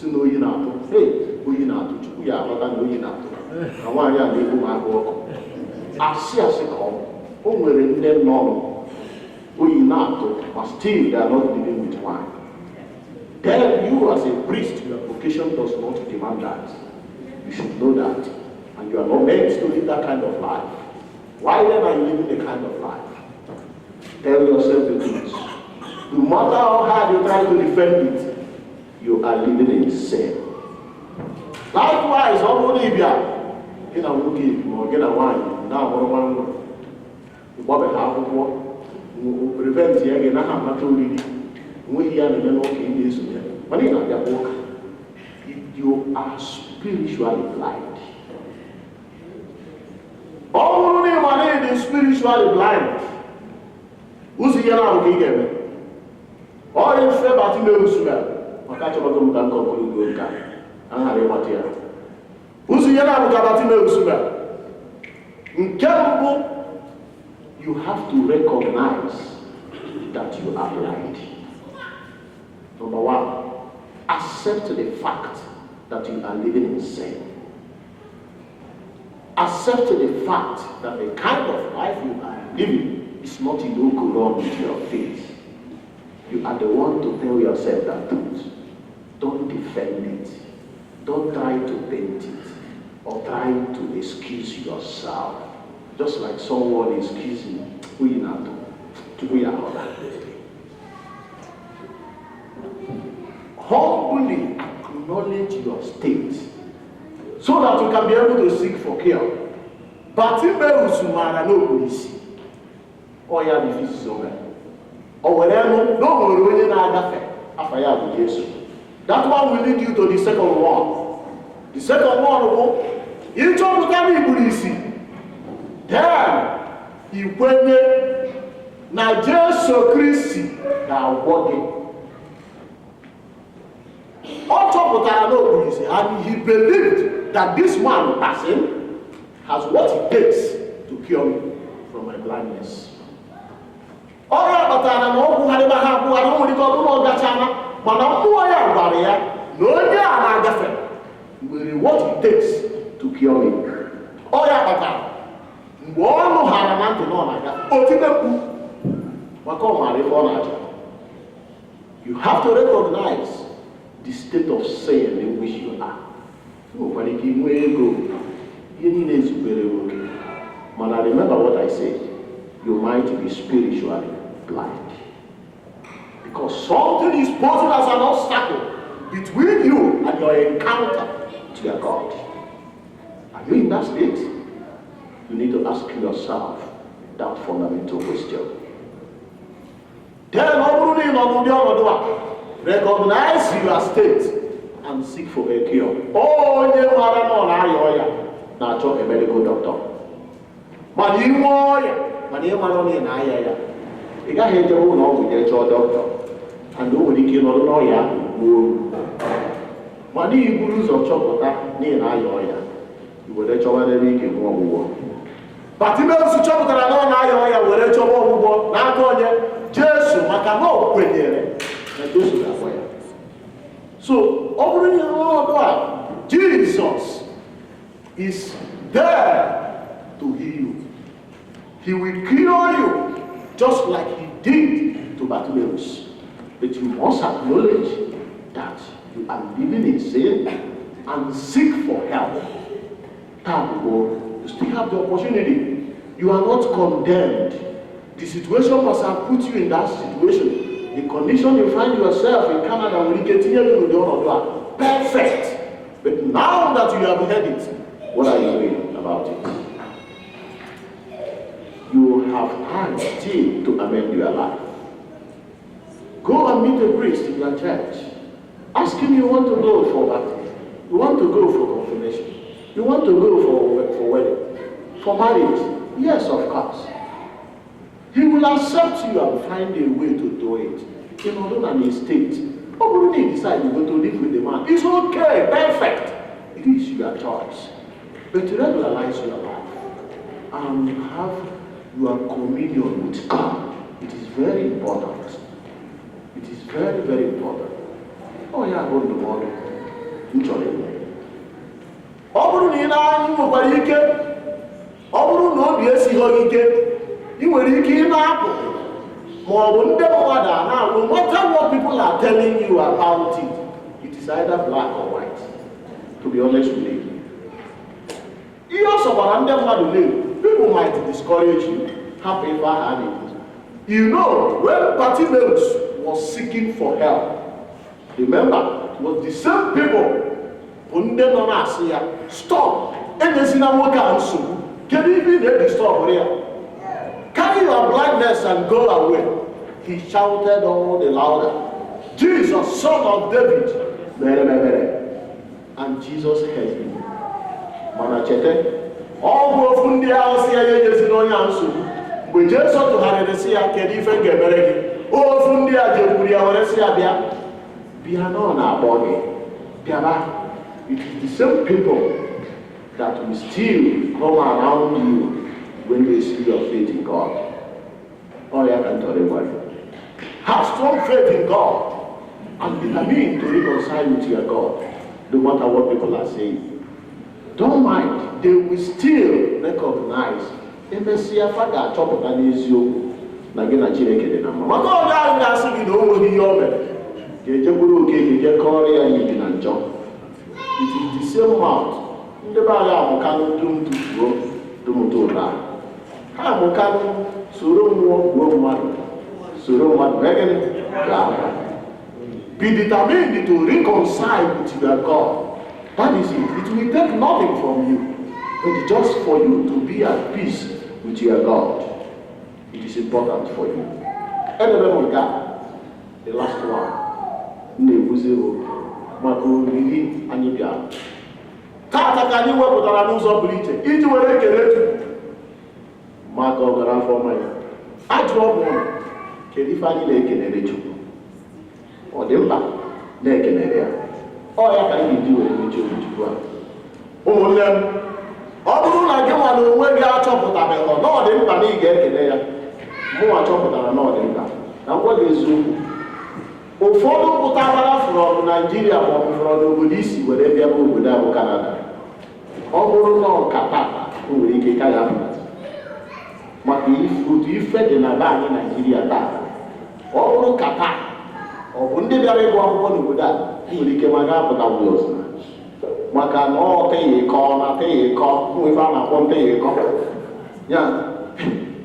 Speaker 2: You know you not. Hey, who you not? We are not going to. I want you to do my work. I see as a call. Who will in them know? Who you not? But still, they are not living with wine. Then you, as a priest, your vocation does not demand that. You should know that. And you are not meant to live that kind of life. Why then are you living the kind of life? Tell yourself the truth. No matter how hard you try to defend it, you are living in sin. Likewise, only if you are in a movie or get a wine, now one Bobby half of what prevents you again. I have not told you. We hear the men walking this way. But in their walk, you are spiritually blind. Only money is spiritually blind. Who's the yellow of the game? All in fair, but you know, sir. I catch up a good can conclude your guy. And Harry Matia. Who's the yellow of the sir? Incapable, you have to recognize that you are blind. Number one, accept the fact that you are living in sin. Accept the fact that the kind of life you are living is not in no with your faith. You are the one to tell yourself that truth. Don't defend it. Don't try to paint it or try to excuse yourself. Just like someone is excusing who you not to be another. Humbly acknowledge your state so that you can be able to seek for care. But if there is no police, or you have the physical, or whatever, no one will not Jesus. That one will lead you to the second one. The second one, you don't look at the police. Then, you went na Jesus Christ na working. On top of that, and he believed that this man passing has what it takes to cure me from my blindness. All right, but I know who what it takes to cure me. All right, but one no harm to know like that. Oh, Tibeku, what come on? You have to recognize the state of sin in which you are. When you go, you need to be okay. But I remember what I said. You might be spiritually blind. Because something is posing as an obstacle between you and your encounter to your God. Are you in that state? You need to ask yourself that fundamental question. Then, recognize your state and seek for a cure. Oh, you are not a medical doctor. But you are you got to know with your doctor. And do what you can know. But you lose of chocolate near Ioya. You will let your other week in war. But you know, chocolate and Ioya will let your war. Not on Jesus, I cannot quit here. And those who are aware. So, already all Jesus is there to heal you. He will cure you just like he did to Bartimaeus. But you must acknowledge that you are living in sin and seek for help. You still have the opportunity. You are not condemned. The situation must have put you in that situation. The condition you find yourself in Canada will continue to do perfect. But now that you have heard it, what are you doing about it? You have time still to amend your life. Go and meet a priest in your church. Ask him you want to go for baptism. You want to go for confirmation. You want to go for wedding. For marriage. Yes, of course. He will accept you and find a way to do it. In order than a state. Or when he decides you go to live with the man, it's okay, perfect. It is your choice. But to regularize your life and have your communion with God, it is very important. It is very, very important. Oh yeah, go to the morning. Enjoy it. You will keep up. No matter what people are telling you about it, it is either black or white. To be honest with you. People might discourage you. However, had it. You know, when Bartimaeus was seeking for help, remember, it was the same people who didn't stop. And there's no more counsel. Can you even stop here? Carry your blindness and go away. He shouted all the louder, Jesus, son of David. And Jesus heard him. Manachete, all of the house here is no answer. We just saw to have the sea, I can even get better. Oh, from the Ajaburia, or Sia, Biano, our body. It is the same people that will still come around you when they see your faith in God. Oh, yeah, I can tell you why. Have strong faith in God and determine to reconcile with your God, no matter what people are saying. Don't mind, they will still recognize the Messiah Father chop and is you. Nagina Chineke na mama. God has asked you to know the Yobe. Get Korea and John. It is the same mouth. The Baya can do to Mutura. Hamukan Suruman Megan. Be determined to reconcile with your God. That is it. It will take nothing from you, but just for you to be at peace with your God. It is important for you. And the last one. Nebuzero. Makurili Anibia. Tata can you work with our news of bleaching? It will make a little. Mark of the for my. I drop one. Can you find lake in a little? Or the lake in area. Oh, yeah, can you do it with you? Oh, them. All like you want to wear your chop with a bell. No, they can't get there. More chop with another. Now, what is you? Ụfọdụ pụtara from Nigeria ma ọ bụ from obodo isi were bịa bụ obodo abụ Canada. Ọ bụrụ na ọkata o nwere ike ka ya maka otu ife dị na be anyị Nigeria taa. Ọ bụrụ kata, ọ ọ bụ ndị bịara ịgụ akwụkwọ n'obodo a nwere ike ma ga-apụta wils maka na ọ teghị ịkọ na teghị ịkọ nwefe a na-akpọ nteghị ịkọ ya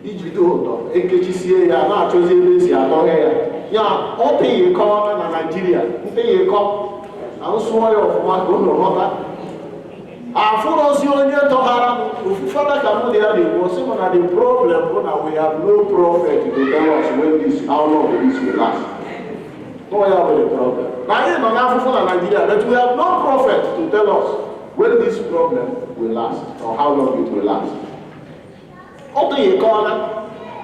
Speaker 2: iji dị ụtọ ekechisie ya na-achọzi ebe esi atọghe ya ya ọ teghị ịkọ na Naịjirịa nteghị ịkọ na nsụọ ya ọfụma ka ụlọ ghọta afụrụzi onye tọghara ofufere ka mụ na ya na-ekwu sị m na the problem bụ na we have no prophet to tell us when this how long this will last. No, ya bụ the problem. Na anyị nọ n'afụfụ na Nigeria, but we have no prophet to tell us when this problem will last or how long it will last. Ọ dịghị ka ọ na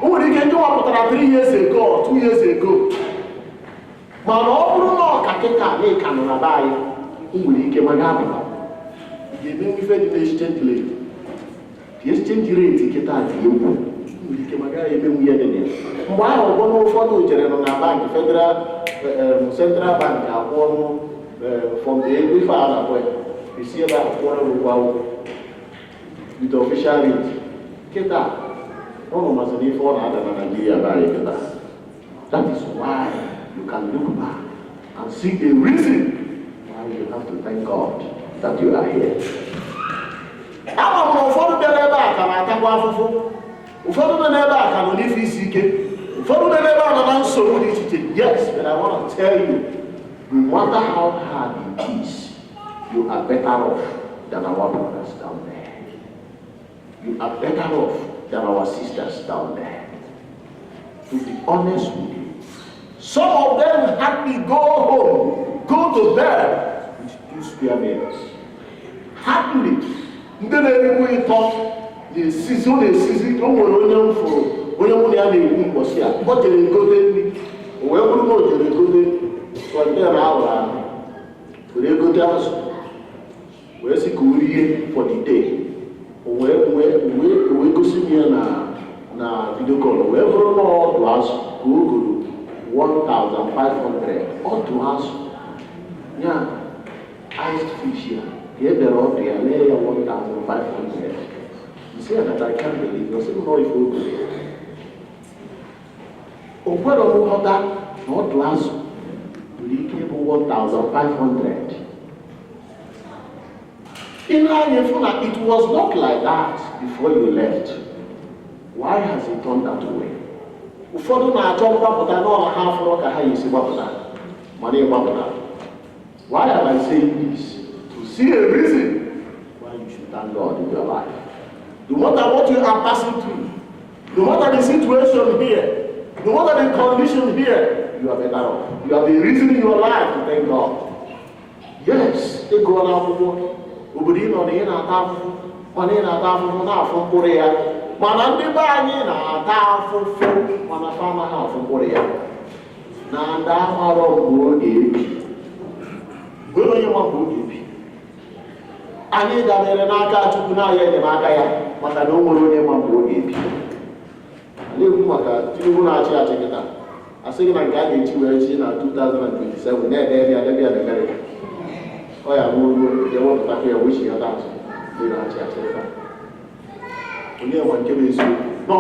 Speaker 2: o nwere ike ndị wapụtara 3 years ago or 2 years ago, mana ọ bụrụ na ọ ka kịta na ịka nọ na be anyị, o nwere ike ma ga-apụta. Ga-eme ife dị na exchange rate. The exchange rate kịta dị egwu, nwere ike ma gaghị eme nwunye dị ya. Mgbe ahụ ọgbọ n'ụfọdụ jere nọ na bank federal Central Bank akwụọ from the ego ife a na-akpọ ya esi ebe a kwụọrọ ụgwọ akwụkwọ with official rate kịta ụnụ masịrị ife ọ na-ada na Nigeria bara kịta. That is why you can look back and see a reason why you have to thank God that you are here. Ama m na ụfọdụ bịara ebe a ka na-atakwa afụfụ, ụfọdụ nọ n'ebe a ka nọ n'ife isi ike, ụfọdụ nọ n'ebe a nọ na nsogbu dị iche iche. Yes, but I want to tell you, no matter how hard it is, you are better off than our brothers down there. You are better off than our sisters down there. To be honest with you, some of them had me go home, go to bed with 2 spare meals. Happily, ndị na-erikwu ịtọ na-esizi, ọ na-esizi, o nwere onye m fụrụ, onye mụ na ya na-ekwu mkpọsi a, ọ jere egote nri, o wee bụrụ na o jere egote kọntena ahụrụ ahụ, were egote azụ, wee sị ka o rie for the day. O wee gosi m ya na video call, wee bụrụ na ọdụ azụ ka o goro 1,500 ọdụ azụ ya iced fish ya. He had the road there, lay 1,500. You see that I can't believe, you say, no, if you go. Oh, where are that? Not last. We gave 1,500. In Hanyefuna, it was not like that before you left. Why has it turned that way? Ụfọdụ na-achọ mgbapụta n'ọha ha afọrọ ka ha esi gbapụta, mana ịgbapụta. Why am I saying this? See a reason why you should thank God in your life. No matter what you are passing through, no matter the situation here, no matter the condition here, you are better off. You have a reason in your life to thank God. Yes, they go on akwụkwọ. Obodo ị nọ na ị na-ata afụfụ, mana ị na-ata afụfụ na-afụ mkpụrụ ya. Mana ndị be anyị na-ata afụfụ, mana fa anaghị afụ mkpụrụ ya. Na ndị amarọ mgbe ọ ga-ebi. Mgbe onye nwa mgbe ọ ga-ebi. Anyị dabere n'aka Chukwu na-aya enyemaka ya maka na o nwere onye ma mgbe ọ ga-ebi. Na-ekwu maka Tinubu na-achị achị kịta, asị gị na nke a ga-echi wee chi na 2027 na-ede ya debịa na Amerịka. Ọ ya bụ ruo ewepụtakwa ya wichi ya azụ ndị na-achị achị kịta. Onye ma nke bụ eziokwu nọ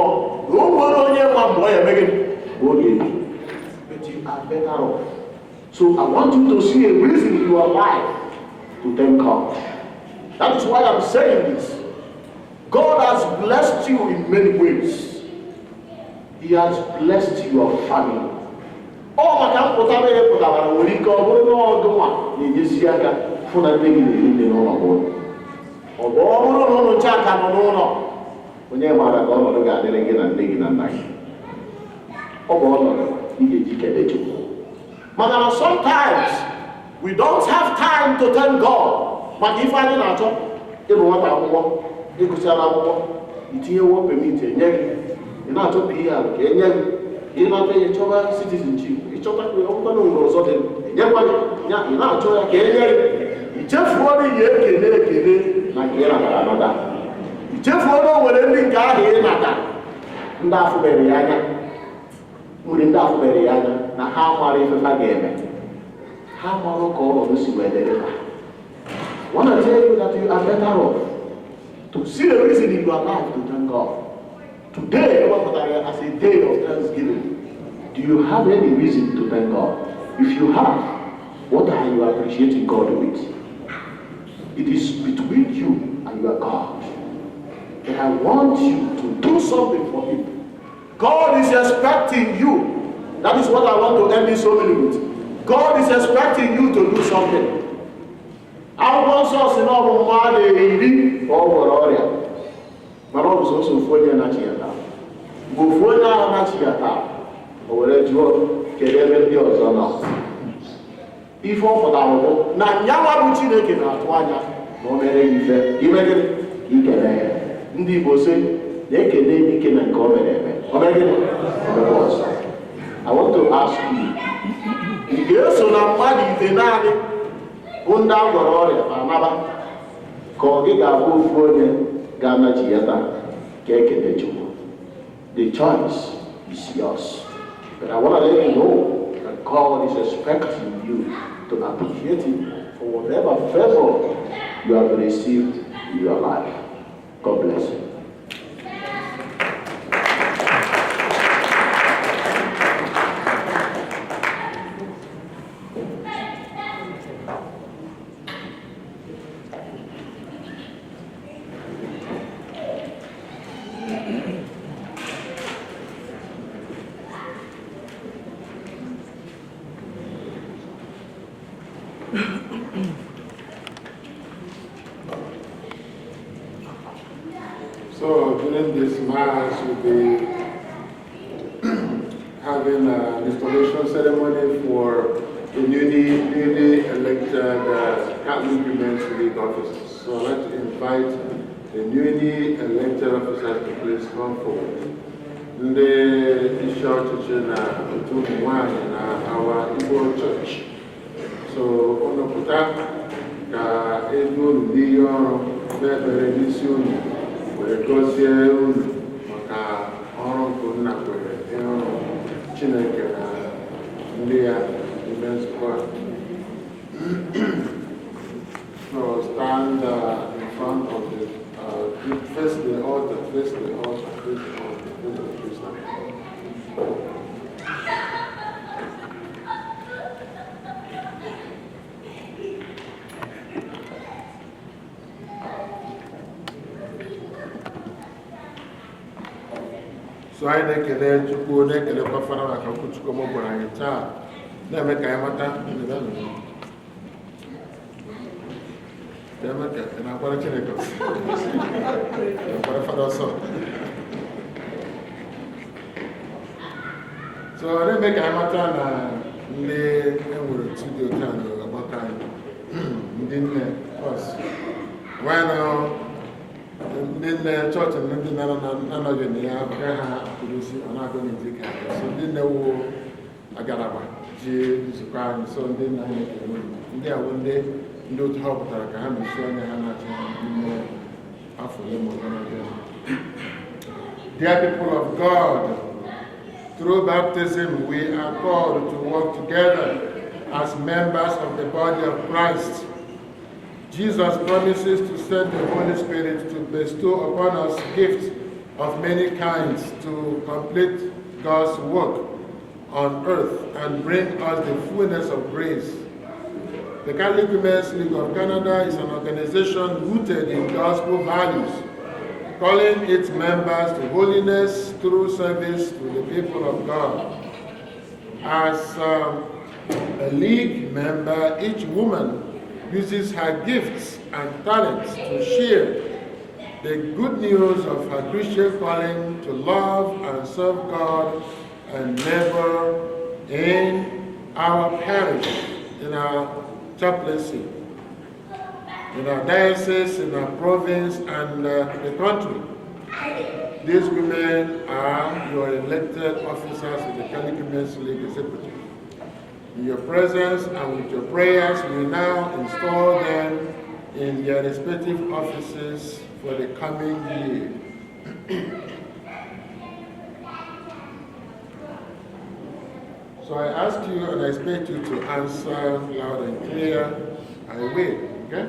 Speaker 2: na o nwere onye ma mgbe ọ ya eme gị mgbe ọ ga-ebi. But you are better off. So I want you to see a reason in your life to thank God. That is why I'm saying this. God has blessed you in many ways. He has blessed your family. All my camp put away put our week or no na-enyesi aka fụ na ndị gị na-eri n'ụlọ bụ. Ọ bụ ọbụrụ na ụlọ nche aka nọ n'ụlọ, onye maara ka ọnọdụ ga-adịrị gị na nne gị na nna gị. Ọ bụ ọnọdụ ị ga-eji kele Chukwu. Maka sometimes we don't have time to thank God. Maka ife anyị na-achọ ịbụ nwata akwụkwọ, ịgụsịala akwụkwọ, itinye work permit enye gị, ị na-achọ PR ka enye gị, ị na-achọ ya chọba citizenship, ịchọta ọkụkọ na ụlọ ọzọ dị enyekwa gị, ya ị na-achọ ya ka enye gị, ichefuo na ihe ekele na nke ị natara anata, ichefuo na o nwere ndị nke ahụ ị nata ndị afụbere ya anya, nwere ndị afụbere ya anya na ha mara ife ha ga-eme, ha mara ka ọnọdụ si wee dere ha. I want to tell you that you are better off to see a reason in your life to thank God. Today, as a day of thanksgiving, do you have any reason to thank God? If you have, what are you appreciating God with? It is between you and your God. And I want you to do something for Him. God is expecting you. That is what I want to end this homily with. God is expecting you to do something. Akwụkwọ nsọ si na ọ bụ mmadụ iri ka ọ gwọrọ ọrịa, mana ọ bụ sọsọ ofu onye na-achị ya taa. Mgbe ofu onye ahụ na-achị ya taa, o were jụọ kedu ebe ndị ọzọ nọ. Ife ọ pụtara bụ na nyanwa bụ Chineke na-atụ anya ma o mere ife ime gịnị ikele ya. Ndị Igbo sị na-ekele ike na nke o mere eme. O mere gịnị? Ọzọ. I want to ask you, ị ga-eso na mmadụ ite naanị bụ ndị a gwọrọ ọrịa ma naba ka ọ gị ga-abụ ofu onye ga-anachi ya taa ka ekele Chukwu? The choice is yours. But I want to let you know that God is expecting you to appreciate Him for whatever favor you have received in your life. God bless you.
Speaker 8: So during this Mass, we'll be having a installation ceremony for the newly elected Catholic Women's League officers. So I'd like to invite the newly elected officers to please come forward. The church in our Igbo church. So Onoputa ka edu ndị ọrụ na-ebere n'isi unu were gọzie unu maka ọrụ nke nna kwere ịrụ Chineke na ndị ya ime nzukọ a. So stand in front of face the altar, face the altar, face the altar, face the priest. So anyị na-ekele Chukwu, na-ekelekwa Fada maka okwuchukwu m gwara anyị taa, na-eme ka anyị mata na-akwara Chineke na-akwara Fada ọsọ. So na-eme ka anyị mata na ndị enwere otu dị otu a n'ọgbakọ anyị, ndị nne ndị nne chọọchị na ndị na-anọghị na ya agaghị ha akụrụzi ọ na-agụ n'ezi ka so ndị nne wo agaraba ji nzukọ anyị. So ndị nna anyị ekele ndị awụ ndị otu ha pụtara ka ha mechie anya ha na-achị n'ime afọ ole ma ole na-abịa. Dear people of God, through baptism we are called to work together as members of the body of Christ. Jesus promises to send the Holy Spirit to bestow upon us gifts of many kinds to complete God's work on earth and bring us the fullness of grace. The Catholic Women's League of Canada is an organization rooted in gospel values, calling its members to holiness through service to the people of God. As a league member, each woman uses her gifts and talents to share the good news of her Christian calling to love and serve God and neighbor in our parish, in our chaplaincy, in our diocese, in our province, and the country. These women are your elected officers of the Catholic Women's League Executive. In your presence and with your prayers, we now install them in their respective offices for the coming year. So I ask you and I expect you to answer loud and clear. I will, okay?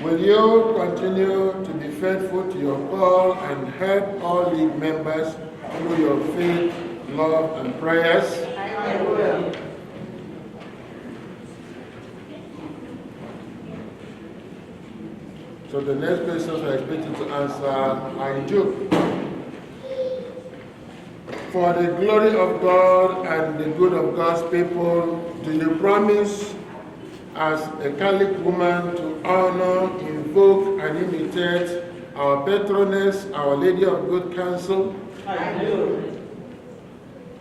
Speaker 8: Will you continue to be faithful to your call and help all league members through your faith, love, and prayers?
Speaker 6: I will.
Speaker 8: So the next questions are expected to answer, I do. For the glory of God and the good of God's people, do you promise as a Catholic woman to honor, invoke, and imitate our patroness, Our Lady of Good Counsel?
Speaker 5: I do.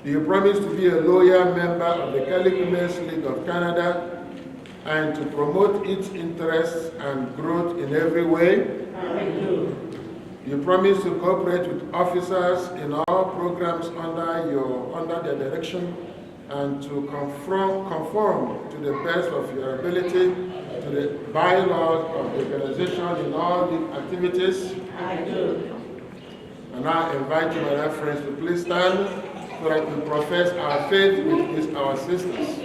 Speaker 8: Do you promise to be a loyal member of the Catholic Women's League of Canada and to promote its interests and growth in every way?
Speaker 5: I do.
Speaker 8: Do you promise to cooperate with officers in all programs under their direction and to conform to the best of your ability to the bylaws of the organization in all the activities?
Speaker 5: I do.
Speaker 8: And I invite you, my dear friends, to please stand so that we profess our faith with our sisters.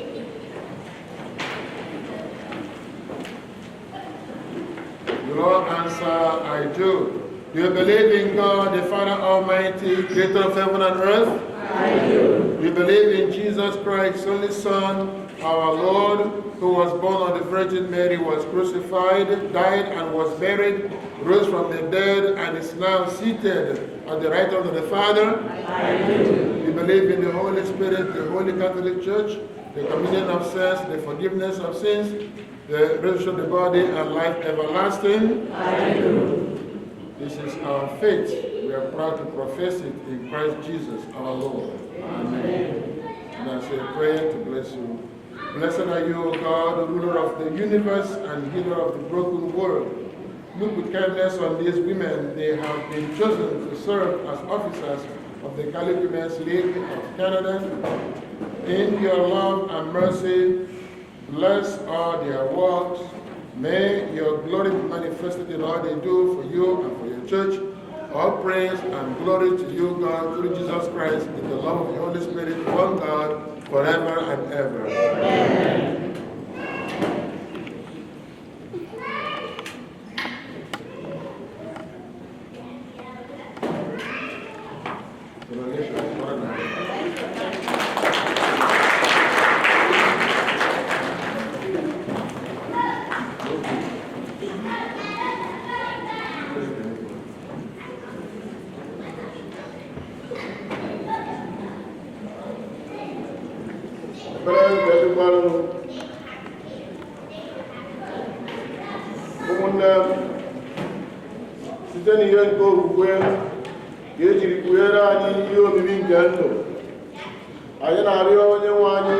Speaker 8: You all answer, I do. Do you believe in God, the Father Almighty, creator of heaven and earth?
Speaker 5: I do.
Speaker 8: We believe in Jesus Christ, only Son, our Lord, who was born of the Virgin Mary, was crucified, died, and was buried, rose from the dead, and is now seated at the right hand of the Father.
Speaker 5: I do.
Speaker 8: We believe in the Holy Spirit, the Holy Catholic Church, the communion of sins, the forgiveness of sins, the resurrection of the body, and life everlasting.
Speaker 5: I do.
Speaker 8: This is our faith. We are proud to profess it in Christ Jesus our Lord. Amen. And I say a prayer to bless you. Blessed are you, O God, ruler of the universe and healer of the broken world. Look with kindness on these women. They have been chosen to serve as officers of the Catholic Women's League of Canada. In your love and mercy, bless all their works. May your glory be manifested in all they do for you and for your church. All praise and glory to you, God, through Jesus Christ, in the love of the Holy Spirit, one God, forever and ever. Amen.
Speaker 2: ụmụnne site n'ihe nke okwukwe ka ejiri kpughere anyị ihe obibi nke ndụ, anyị na-arịọ onye nwe anyị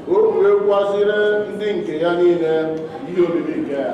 Speaker 2: ka o kpughekwazire ndị nke ya niile ihe obibi nke ya.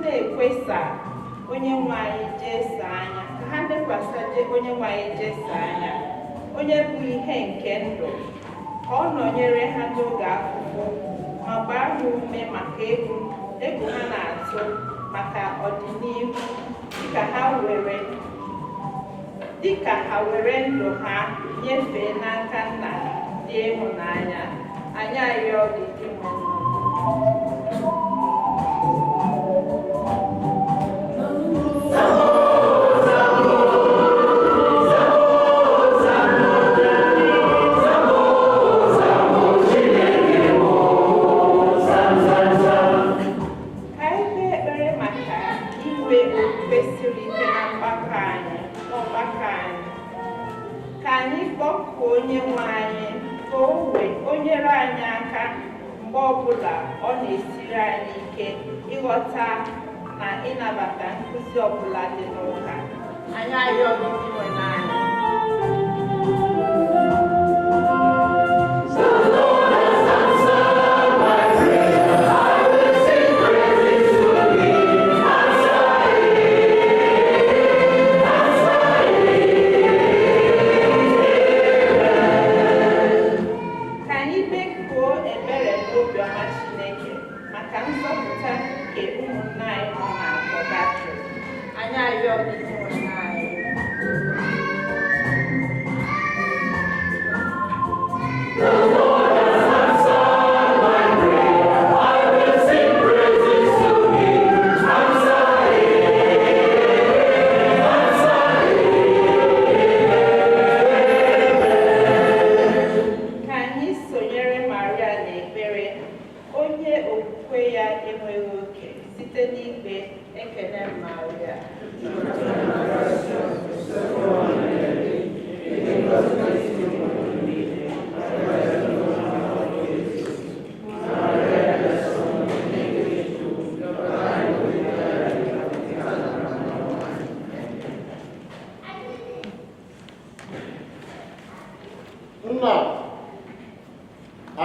Speaker 3: na-ekwesa onye nwe anyị Jesu anya, ka ha lekwasị onye nwe anyị Jesu anya, onye bụ ihe nke ndụ, ka ọ nọnyere ha n'oge afụfụ, ma gbaa ha ume maka egwu ha na-atụ maka ọdịnihu, dịka ha were ndụ ha nyefee n'aka Nna dị ịhụnanya. Anyị arịọ gị dị mma. Ka anyị kpọkuo onye nwe anyị ka o nyere anyị aka mgbe ọbụla ọ na-esiri anyị ike ịghọta na ịnabata nkụzi ọbụla dị n'ụka. Anyị arịọ gị iwe n'anya.
Speaker 2: Nna,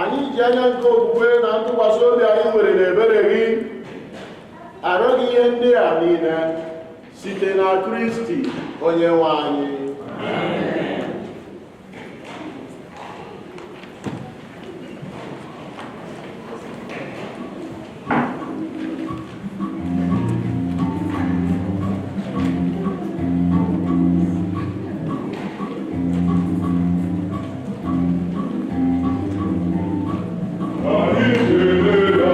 Speaker 2: anyị ji anya nke okwukwe na ntụkwasị obi anyị nwere n'ebere gị arịọghị ihe ndị a niile site na Kristi onye nwe anyị.
Speaker 7: Alleluia,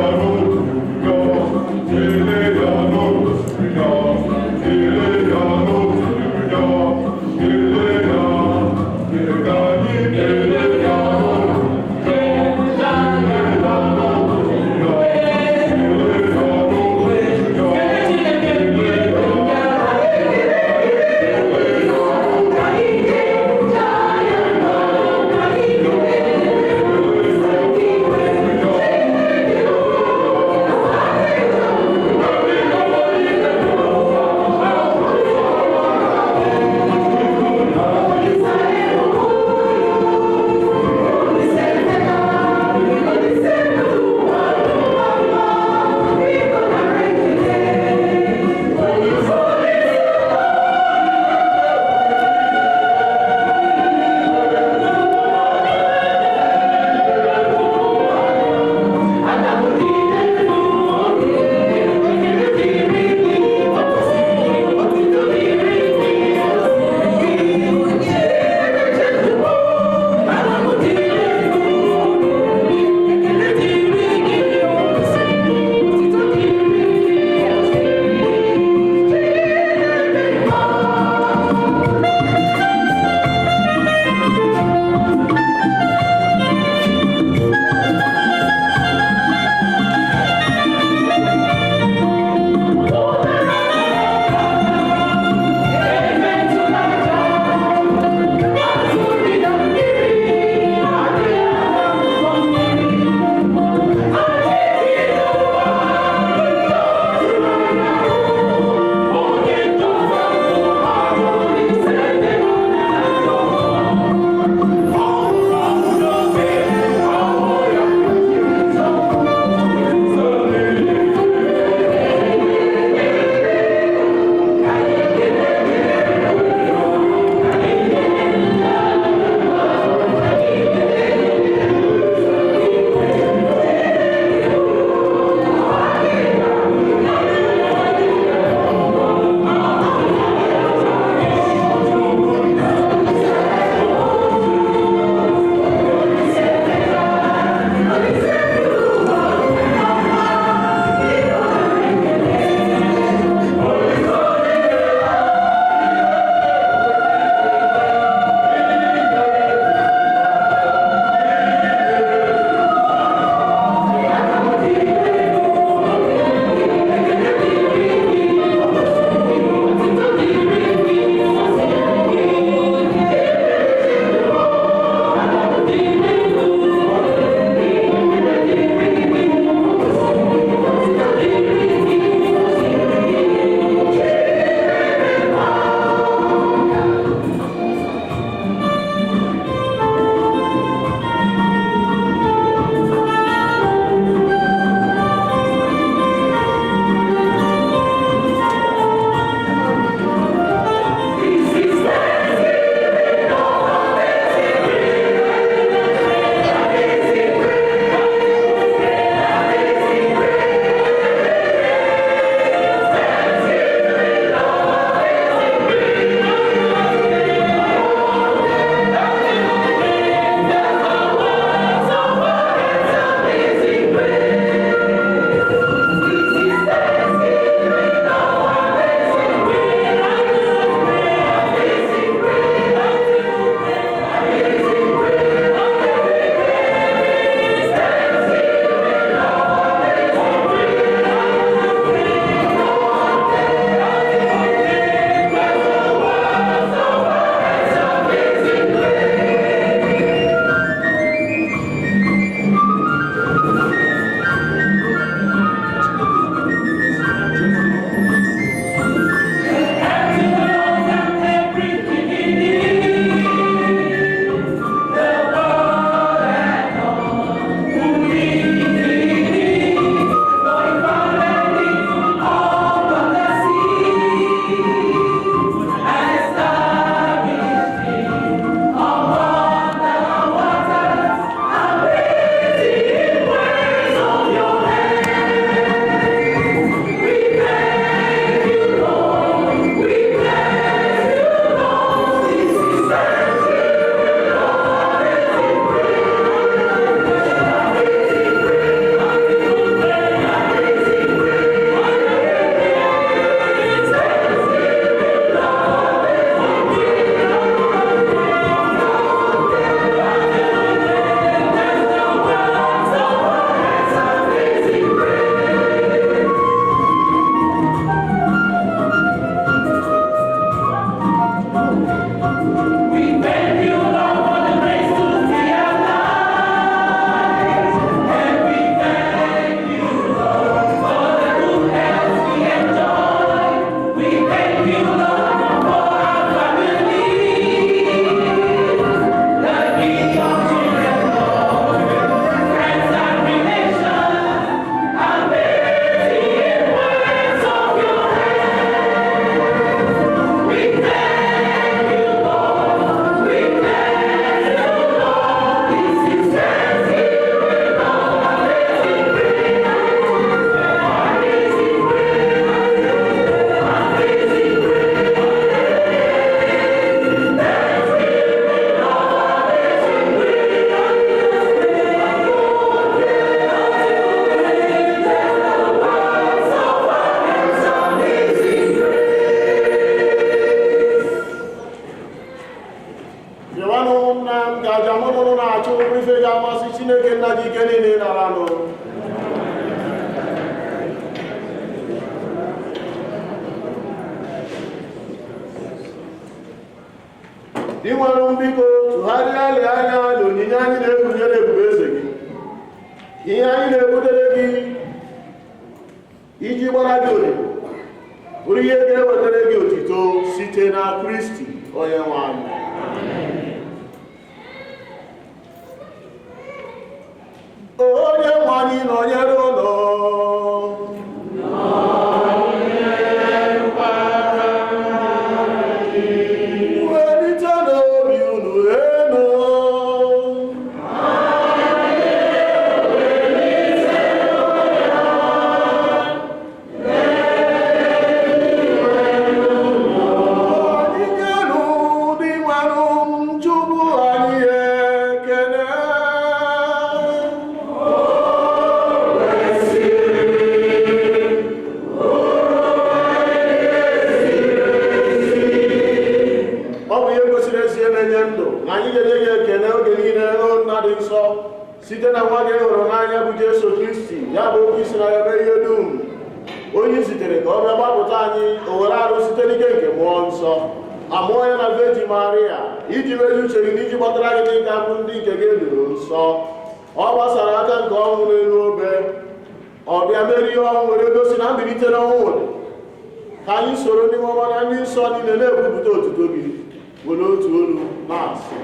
Speaker 2: Nyewanụ nna m ka aja mụ nụrụ na-achụ ife ga-amasị Chineke nna gị ike niile naranụ. Ị nwere mbiko tụgharịa lee anya n'onyinye anyị na-ebunyere ebube eze gị, ihe anyị na-ebutere gị iji gbara gị odibo bụrụ ihe ga-ewetara gị otito site na Kristi onye nwe anyị. Onye nwe anyị nọnyere ụlọ site na nwa gị hụrụ n'anya bụ Jesu Kristi, ya bụ okwu isi na ya mee ihe dum, onye zitere ka ọ bịa gbapụta anyị o were arụ site n'ike nke mmụọ nsọ, amụọ ya na Veji Maria iji mezi uche gị n'iji gbatara gị dịka bụ ndị nke gị edoro nsọ. Ọ gbasara aka nke ọnwụ n'elu obe, ọ bịa merie ọnwụ were gosi na mbilite n'ọnwụ dị. Ka anyị soro ndị ọma na ndị nsọ niile na-ekwupụta otuto gị were otu olu na-asị: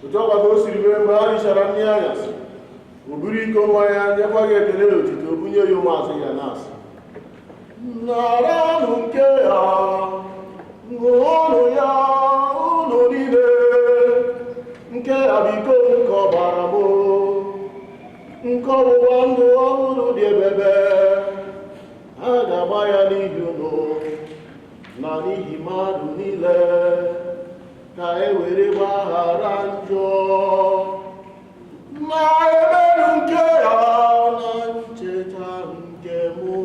Speaker 2: otu ọkwa ka o siri mee mgbe ha richara nri anyasị o buru iko mmanya nyekwa gị ekele na otito bunye ya ụmụazụ ya na-asị naranụ nke ya ṅụọnụ ya ụnụ niile nke ya bụ iko nke ọbara m nke ọgbụgba ndụ ọhụrụ dị ebebe a ga-agba ya n'ihi unu na n'ihi mmadụ niile ka e were gbaghara njọ na emerụ nke ya na ncheta nke mụ.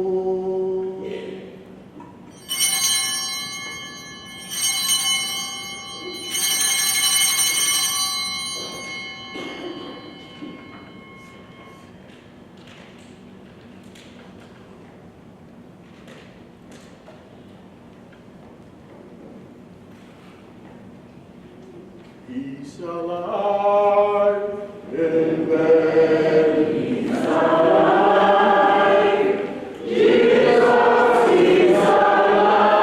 Speaker 2: He's alive, amen. He's alive, Jesus is alive,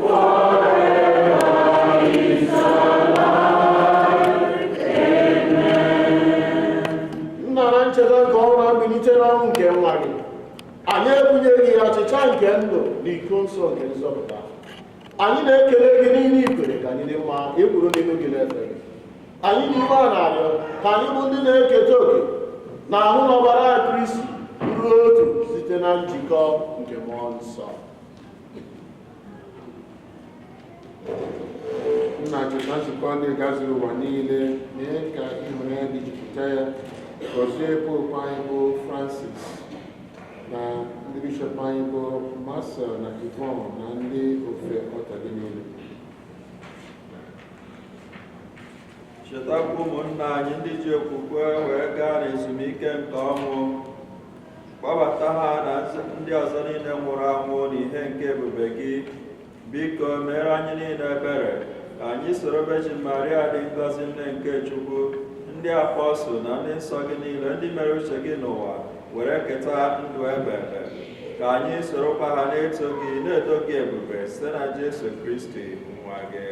Speaker 2: forever He's alive, amen. Nna na ncheta nke ọrụ na-ambilite n'ọnwụ nke nwa gị, anyị ebunyeghị achịcha nke ndụ na iko nsọ nke nzọpụta. Anyị na-ekele gị n'ihe ikwere ka anyị dị mma ekwuru n'elu gị n'efe gị. Anyị n'ihe a na-arịọ ka anyị bụ ndị na-eketa oke na ahụ na ọbara Kristi ruo otu site na njikọ nke mmụọ nsọ.
Speaker 8: Nna cheta nzukọ ndị gaziri ụwa niile mee ka ịhụnanya gị jupụta ya gọzie popu anyị bụ Francis na ndị bishọp anyị bụ Marcel na Yvonne na ndị ofe ọta gị niile.
Speaker 7: Chetakwa ụmụnna anyị ndị ji okwukwe wee gaa n'ezumike nke ọnwụ, kpọbata ha na ndị ọzọ niile nwụrụ anwụ n'ihe nke ebube gị. Biko mere anyị niile ebere ka anyị soro Virgin Maria dị ngọzi nne nke Chukwu, ndị apọstụl na ndị nsọ gị niile ndị mere uche gị n'ụwa were keta ndụ ebe ebe. Ka anyị sorokwa ha na-eto gị na-eto gị ebube site na Jesu Kristi nwa gị.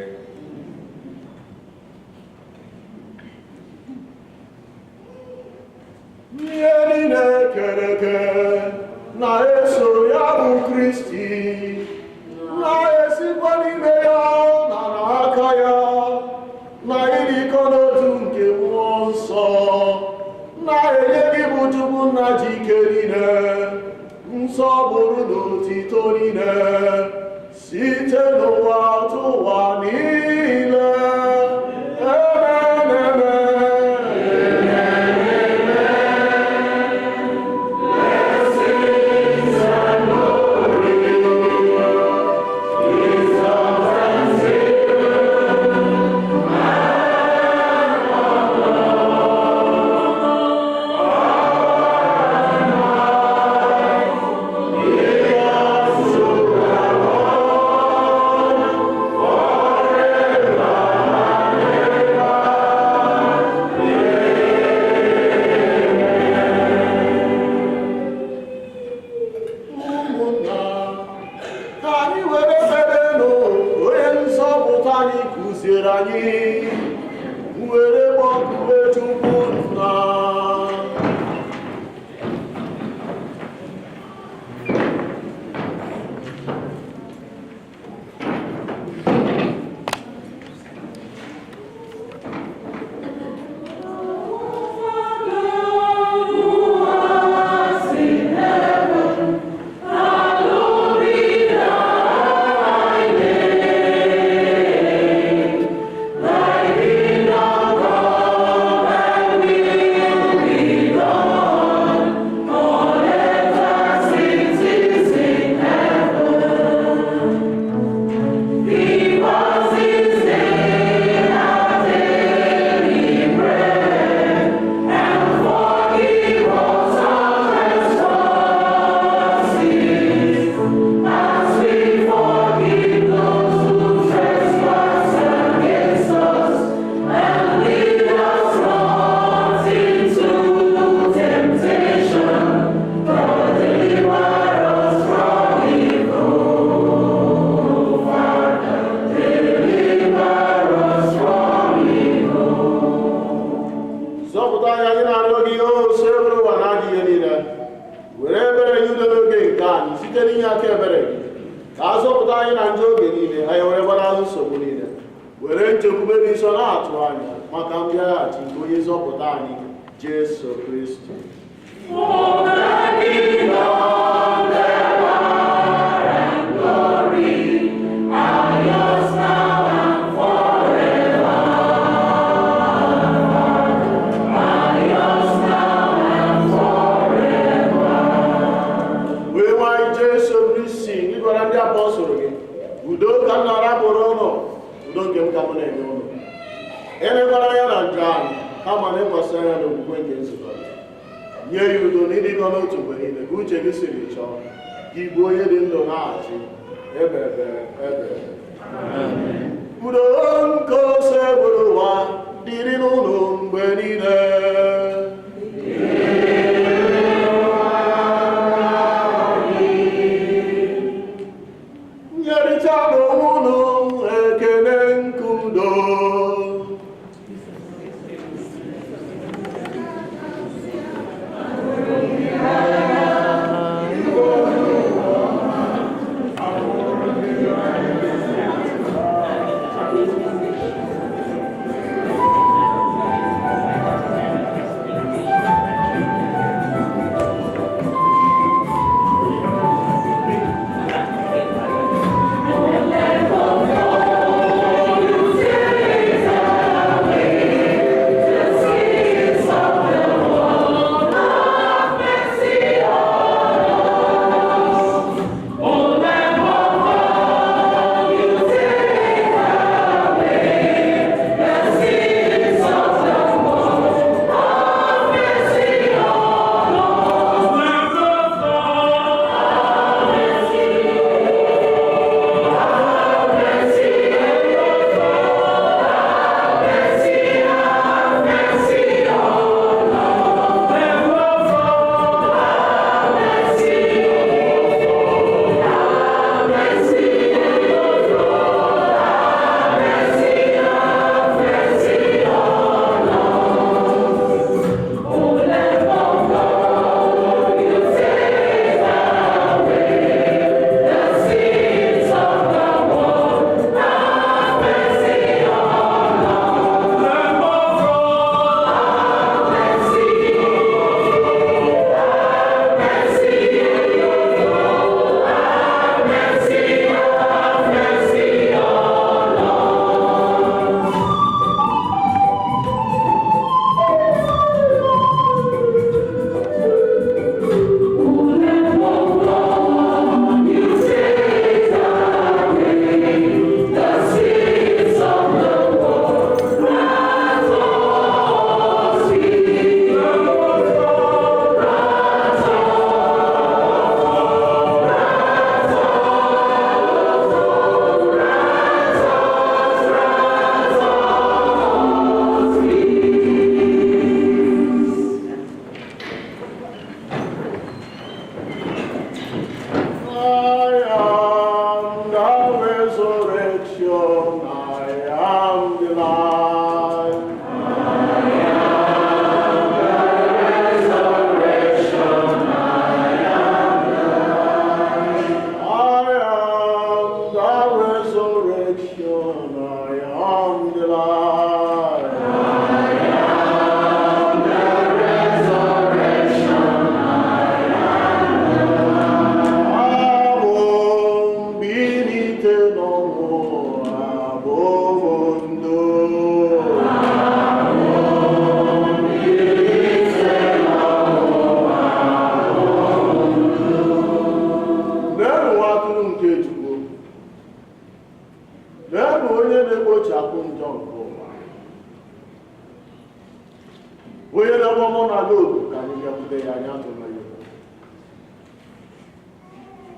Speaker 2: Ihe niile kere eke na-eso ya bụ Kristi na-esikwa n'ime ya na n'aka ya na ịdịkọ n'otu nke mmụọ nsọ na-enye gị bụ Chukwu nna ji ike niile nsọpụrụ na otito niile site n'ụwa tụwa niile. Amen, amen.
Speaker 5: Thy
Speaker 2: inye aka ebere gị ka a zọpụta anyị na njọ oge niile, anyị were gbanahụ nsogbu niile, were nchekwube gị nso na-atụ anya maka mbịaghachi nke onye zọpụta anyị Jesu Kristi. Udo ka m na-arapụrụ ụlọ, udo nke m ka m na-enye ụlọ. Elekwara anya na njọ anyị, kama na ịkwasị anya na okwukwe nke nzukọ. Nye ya udo na ịdịkọ n'otu mgbe niile, ka uche gị siri chọọ, ka igwe onye dị ndụ na-achị ebere. Udo nke ose bụrụ ụwa dịrị n'ụlọ mgbe niile.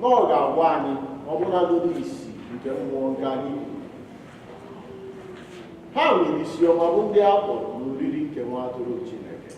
Speaker 2: N'ọ ga-agwa anyị ọbụlagodi isi nke mmụọ nke anyị. Ha nwere isi ọma bụ ndị a kpọrọ n'oriri nke nwa atụrụ Chineke.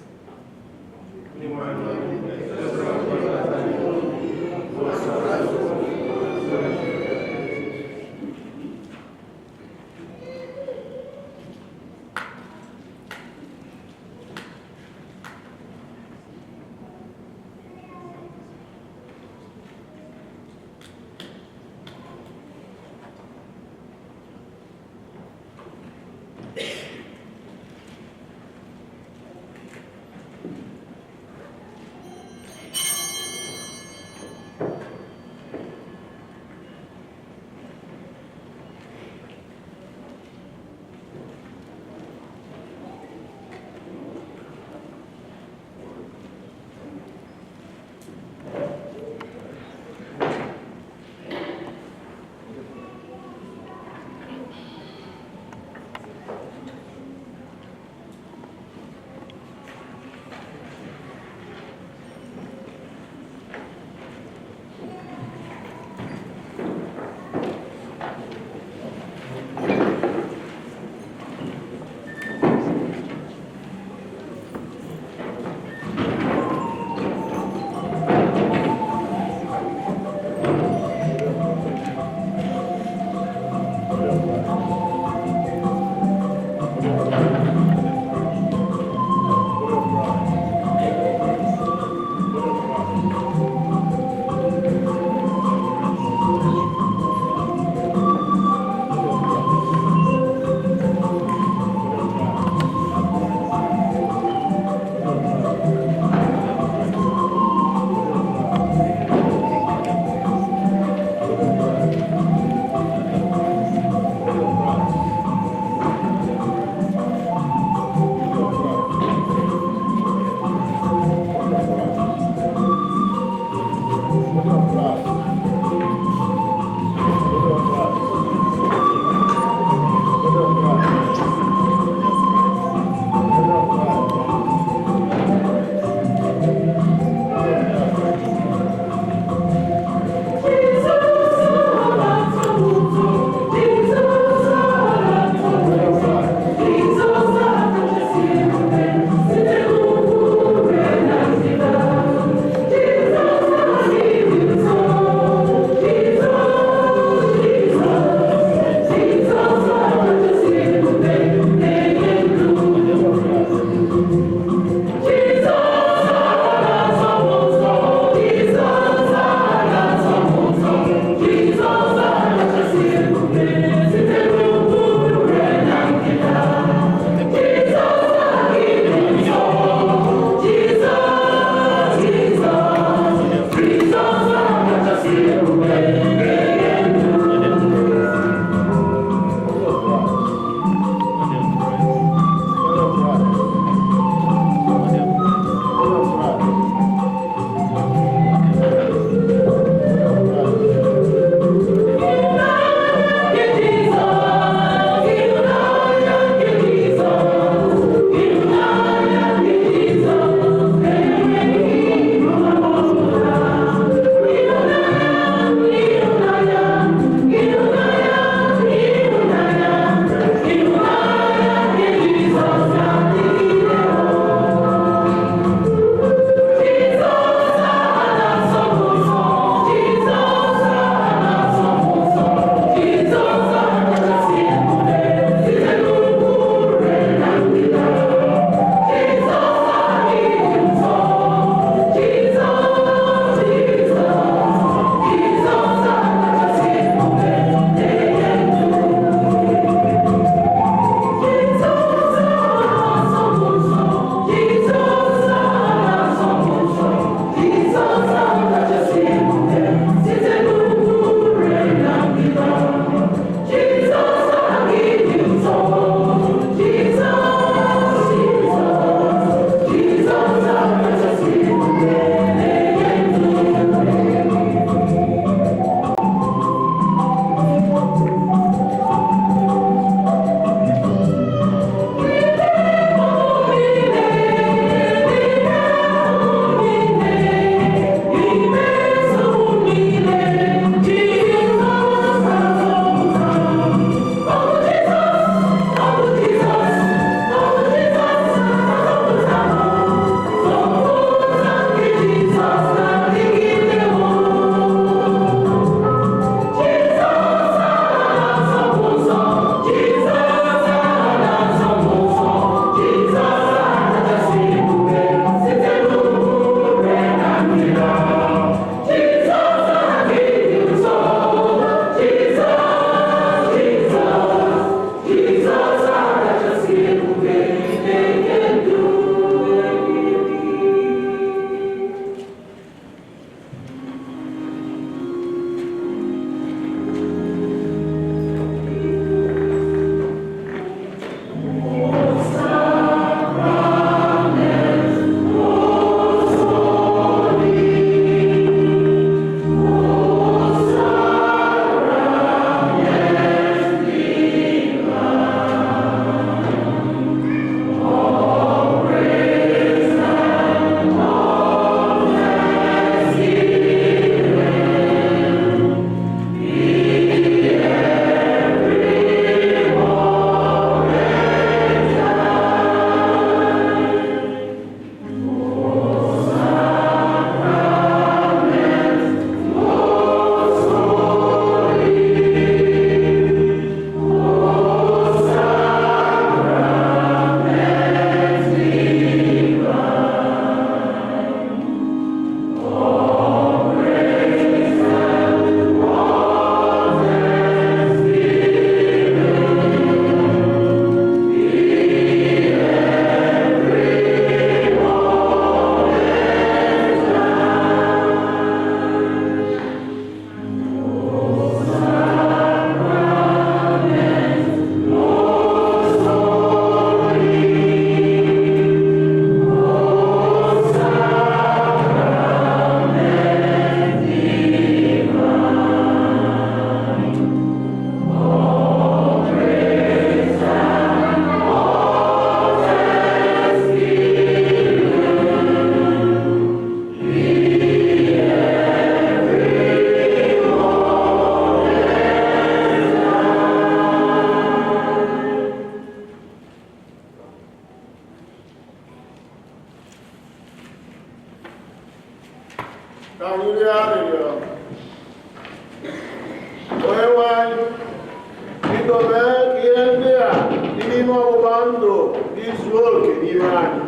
Speaker 2: zuo oke n'ime anyị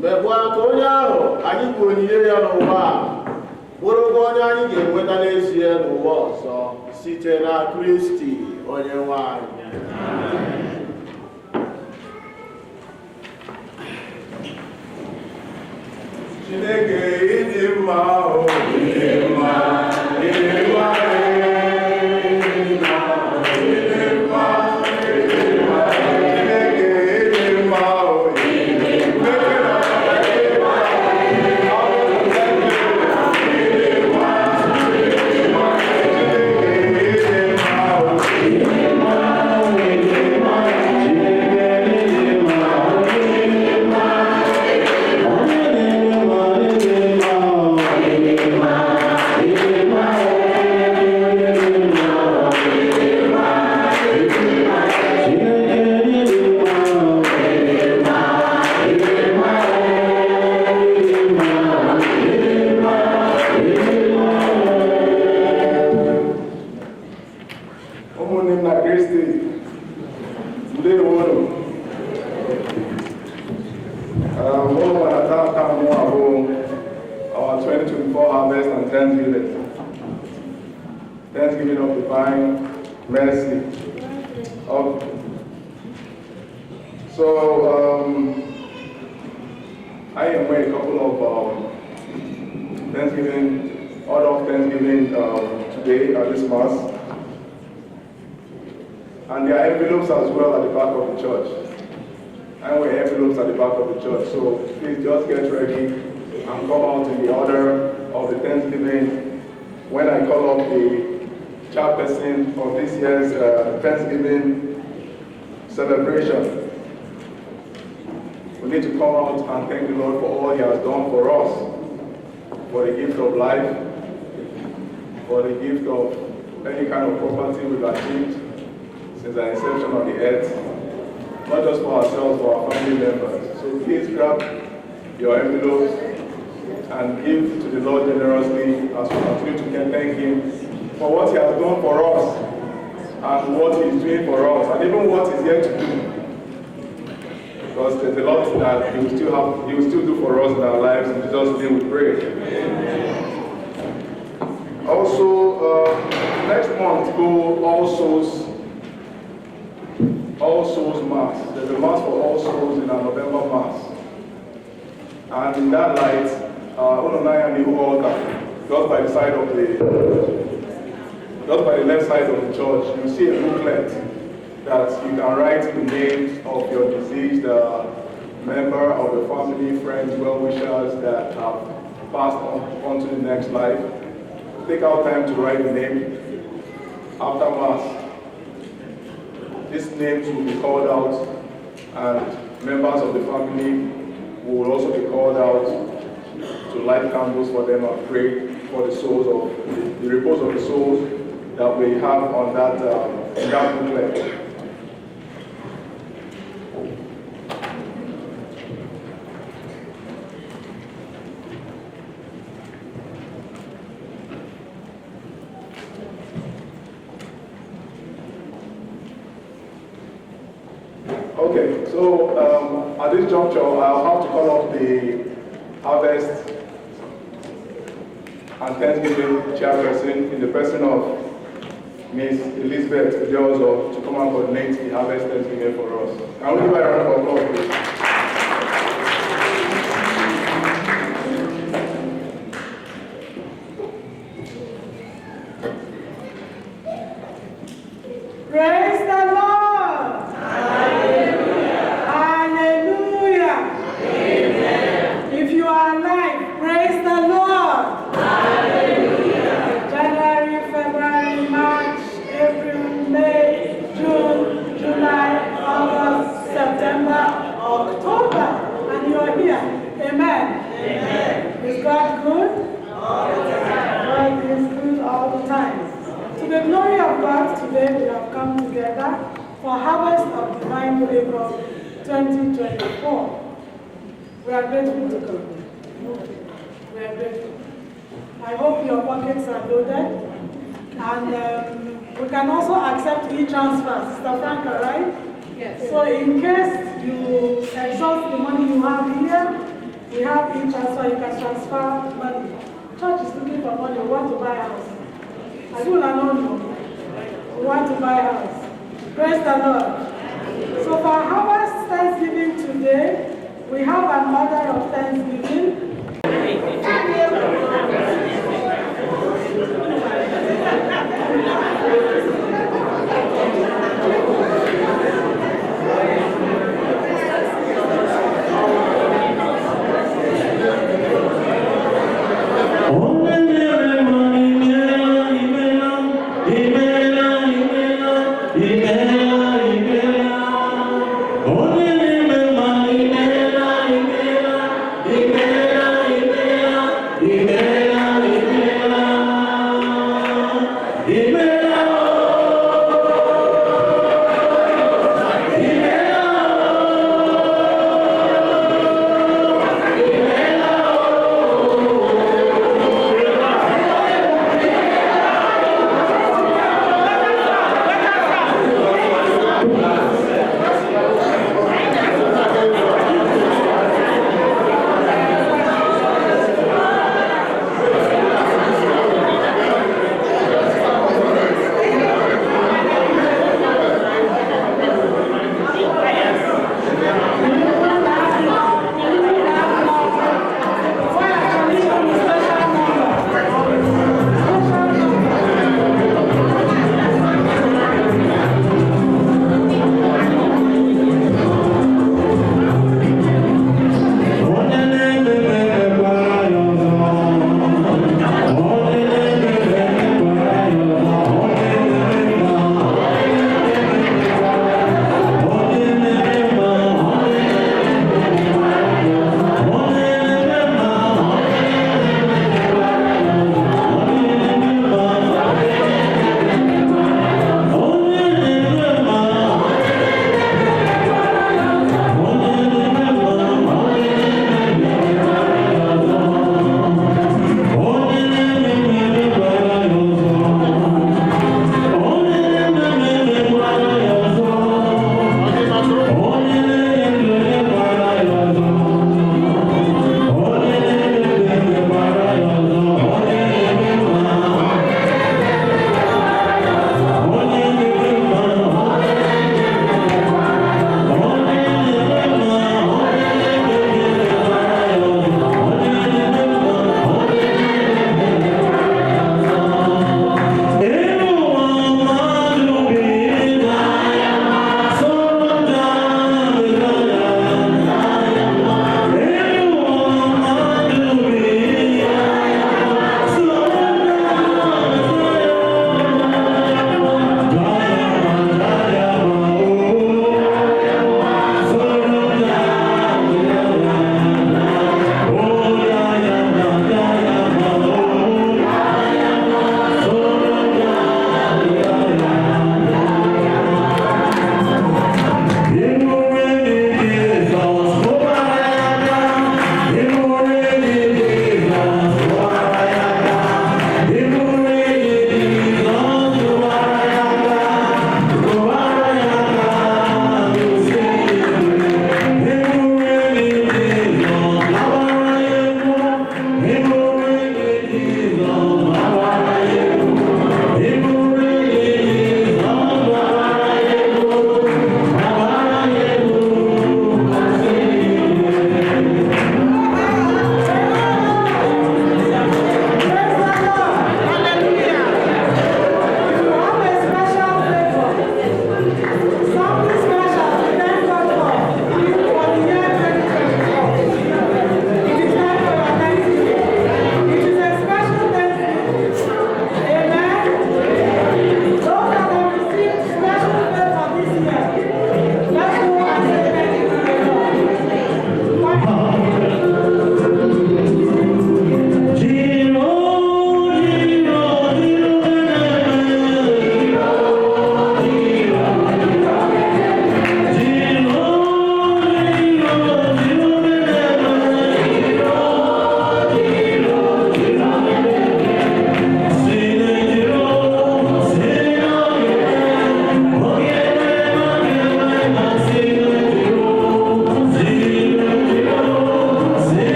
Speaker 2: mekwa ka onye ahụ anyị bụ onyinye ya n'ụwa a bụrụkwa onye anyị ga-enweta n'ezie n'ụwa ọzọ site na Kristi onye nwe anyị.
Speaker 7: Chineke ịdị mma o, ịdị mma, ịdị mma. Our 2024 Harvest and Thanksgiving of divine mercy. I am with a couple of Thanksgiving today at this Mass. And there are envelopes as well at the back of the church. And we have envelopes at the back of the church. So please just get ready and come out in the order of the Thanksgiving. When I call up the chairperson of this year's Thanksgiving celebration, we need to come out and thank the Lord for all He has done for us, for the gift of life, for the gift of any kind of property we've achieved since the inception of the earth, not just for ourselves, for our family members. So please grab your envelopes and give to the Lord generously as we continue to thank Him for what He has done for us and what He is doing for us, and even what He's yet to do. Because there's a lot that He will still do for us in our lives. In Jesus' name we pray. Also, next month go All Souls Mass. There's a Mass for All Souls in our November Mass. And in that light, Ononai and the altar, just by the left side of the church, you see a booklet that you can write the names of your deceased member of the family, friends, well-wishers that have passed on to the next life. Take out time to write the name. After Mass, these names will be called out, and members of the family will also be called out to light candles for them and pray for the souls of the repose of the souls that we have on that booklet. Okay, so at this juncture, I'll have to call up the Harvest and Thanksgiving chairperson in the person of Ms. Elizabeth Jozo to come and coordinate the Harvest Thanksgiving for us. Can we give her a round of applause, please?
Speaker 6: Praise the Lord! Hallelujah! Amen. If you are alive, praise the Lord! Hallelujah! January, February, March, April, May, June, July, August, September, October, and you are here. Amen. Amen. Is God good? All the time. God is good all the time. To the glory of God, today we have come together for Harvest of Divine Labor 2024. We are grateful to God. We are grateful. I hope your pockets are loaded. And we can also accept e-transfer. Sister Franca, right? Yes. So in case you
Speaker 9: There is just the money you have here. We have e-transfer, you can transfer money. Church is looking for money, we want to buy a house. I do not know. We want to buy a house. Praise the Lord. So for Harvest Thanksgiving today, we have an order of Thanksgiving.
Speaker 5: Amen.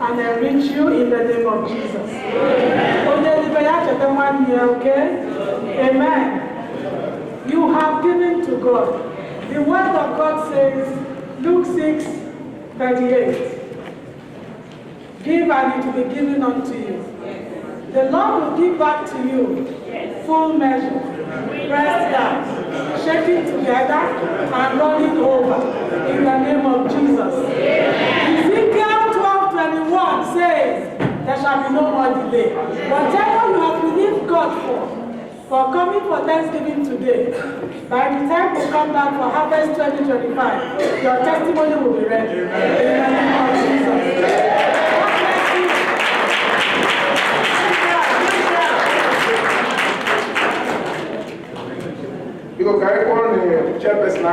Speaker 9: and enrich you in the name of Jesus. Okay? Amen. You have given to God. The word of God says, Luke 6:38. Give and it will be given unto you. The Lord will give back to you full measure, pressed down, shaking together, and running over in the name of Jesus. Ezekiel 12:21 says, there shall be no more delay. Whatever you have believed God for coming for Thanksgiving today, by the time you come back for Harvest 2025, your testimony will be ready. In the name of Jesus.
Speaker 2: Igbo Catholic chairperson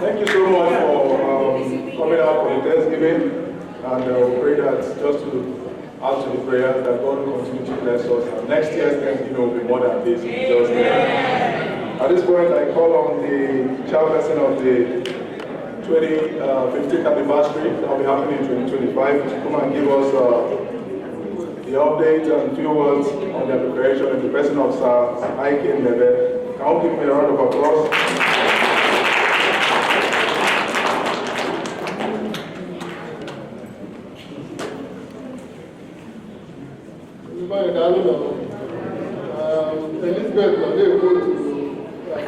Speaker 2: Thank you so much for coming out for the Thanksgiving, and we pray that just to add to the prayers that God will continue to bless us, and next year's Thanksgiving will be more than this. Just at this point, I call on the chairperson of the 15th anniversary that will be happening in 2025 to come and give us the update and few words on their preparation in the person of Sir Ike Nebe. Can you give me a round of applause?
Speaker 8: Elizabeth, they go to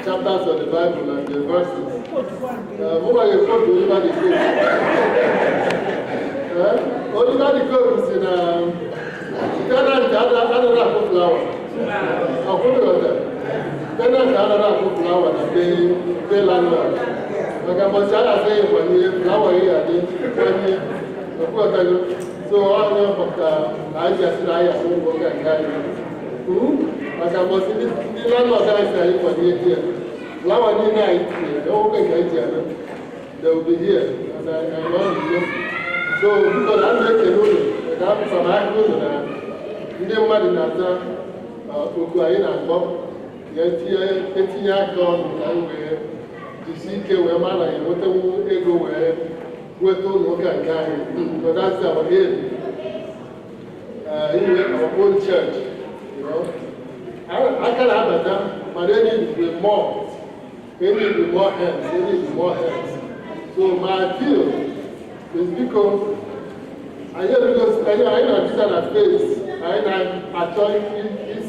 Speaker 8: chapters of the Bible and the verses. What are you going to Oliver the Cook? Oliver the Cook is in Ghana, the other flower. I'll put it on there. Ghana, the other flower, and they landlord. Like I was saying, when you flower here, so I know I just I won't go and carry. Like I was in the landlord, I say, for the year. Flower night, they will be here, and I want to know. So, because I'm making a rule, I'm from Akron, and the man in Nasa, Ukraine and Bob, yet here, 18 years gone, and where the CK were man, and what a ego where we're told, okay, guy, so that's our aim. Anyway, our own church, you know. I can have that, but they need more. They need more hands, they need more hands. So my appeal is because I know that face,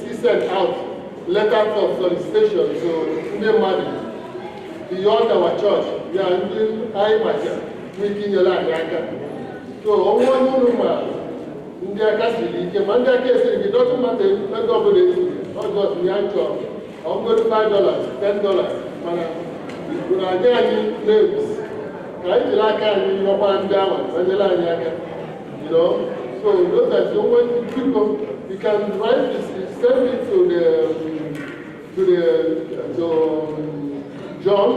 Speaker 8: he sent out letters of solicitation to the money beyond our church. We are doing high matter, making your life. So one woman, in their Catholic, it doesn't matter, not just me and church. I'm going to $5, $10. When I get names, I like you know. So those are so when people you can write this, send it to John,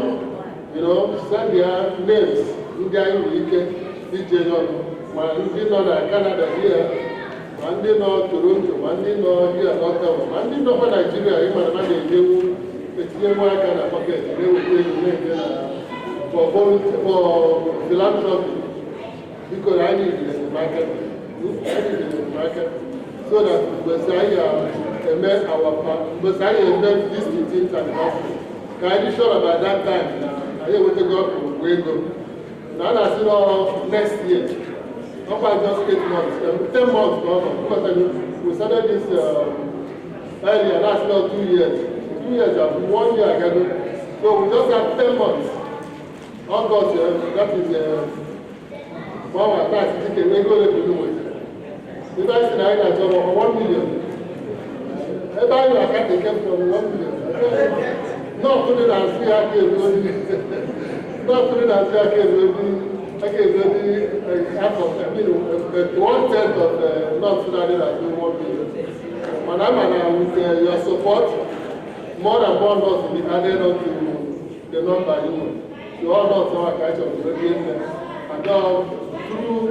Speaker 8: you know, send their names in their DJ John, one know Canada here, one know Toronto, one know here Ottawa, one know Nigeria, even it's here where I can pocket, they will pay for philanthropy, because I need it in the market. So that Messiah met this 15th anniversary. Can I be sure about that time? I will take up way go. Now I see next year. Not by just 8 months, 10 months. Because we started this earlier, that's not 2 years. 2 years, 1 year ago. So we just have 10 months. August, that is 1 hour, that's it. We go to do it. The guys in Ireland are over 1 million. Everybody I can't take from 1 million. Not putting as we are here, not putting as we are here, half of, I mean, 1/10 of North Sudan has been 1 million. Madam, with your support, more than 1 lot will be added on to the number you want. You all know some kind of again, and now through,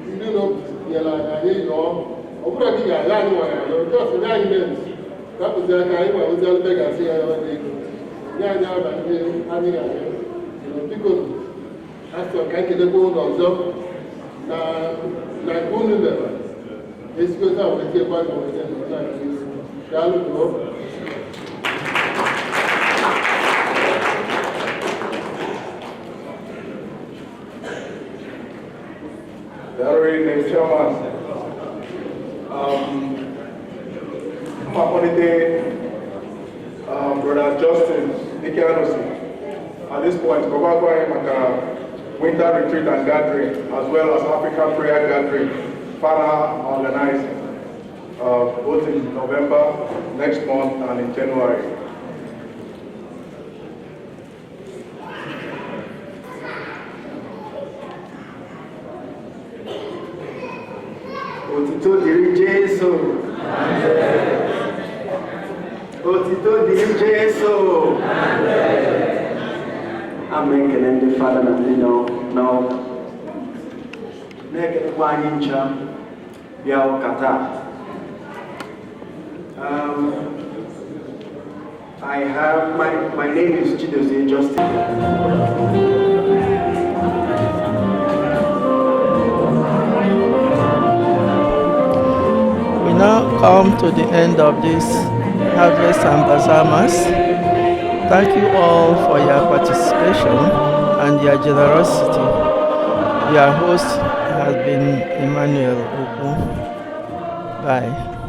Speaker 8: you know, yeah, like I hear you all. I'm going to get a just 9 names. That was the kind of beg I say I want to ya anya na ndị anyị ga-aga biko asọ ka anyị kelekwa ụlọ ọzọ na nke unu lere ezigota wetekwa na wete na daalụ.
Speaker 2: Very nice chairman. Brother Justin Ikeanosi. At this point, winter retreat and gathering, as well as African prayer gathering, Father organizing, both in November, next month, and in January.
Speaker 10: Òtítọ́ dìrí Jésù. Òtítọ́ dìrí Jésù. Amen. Ekele ndị Fada na ndị nọ na-ekelekwa anyị ncha bịa ụka taa. I have my name is Chidozie Justin.
Speaker 1: Now come to the end of this Harvest and Bazaar Mass. Thank you all for your participation and your generosity. Your host has been Emmanuel Uku. Bye.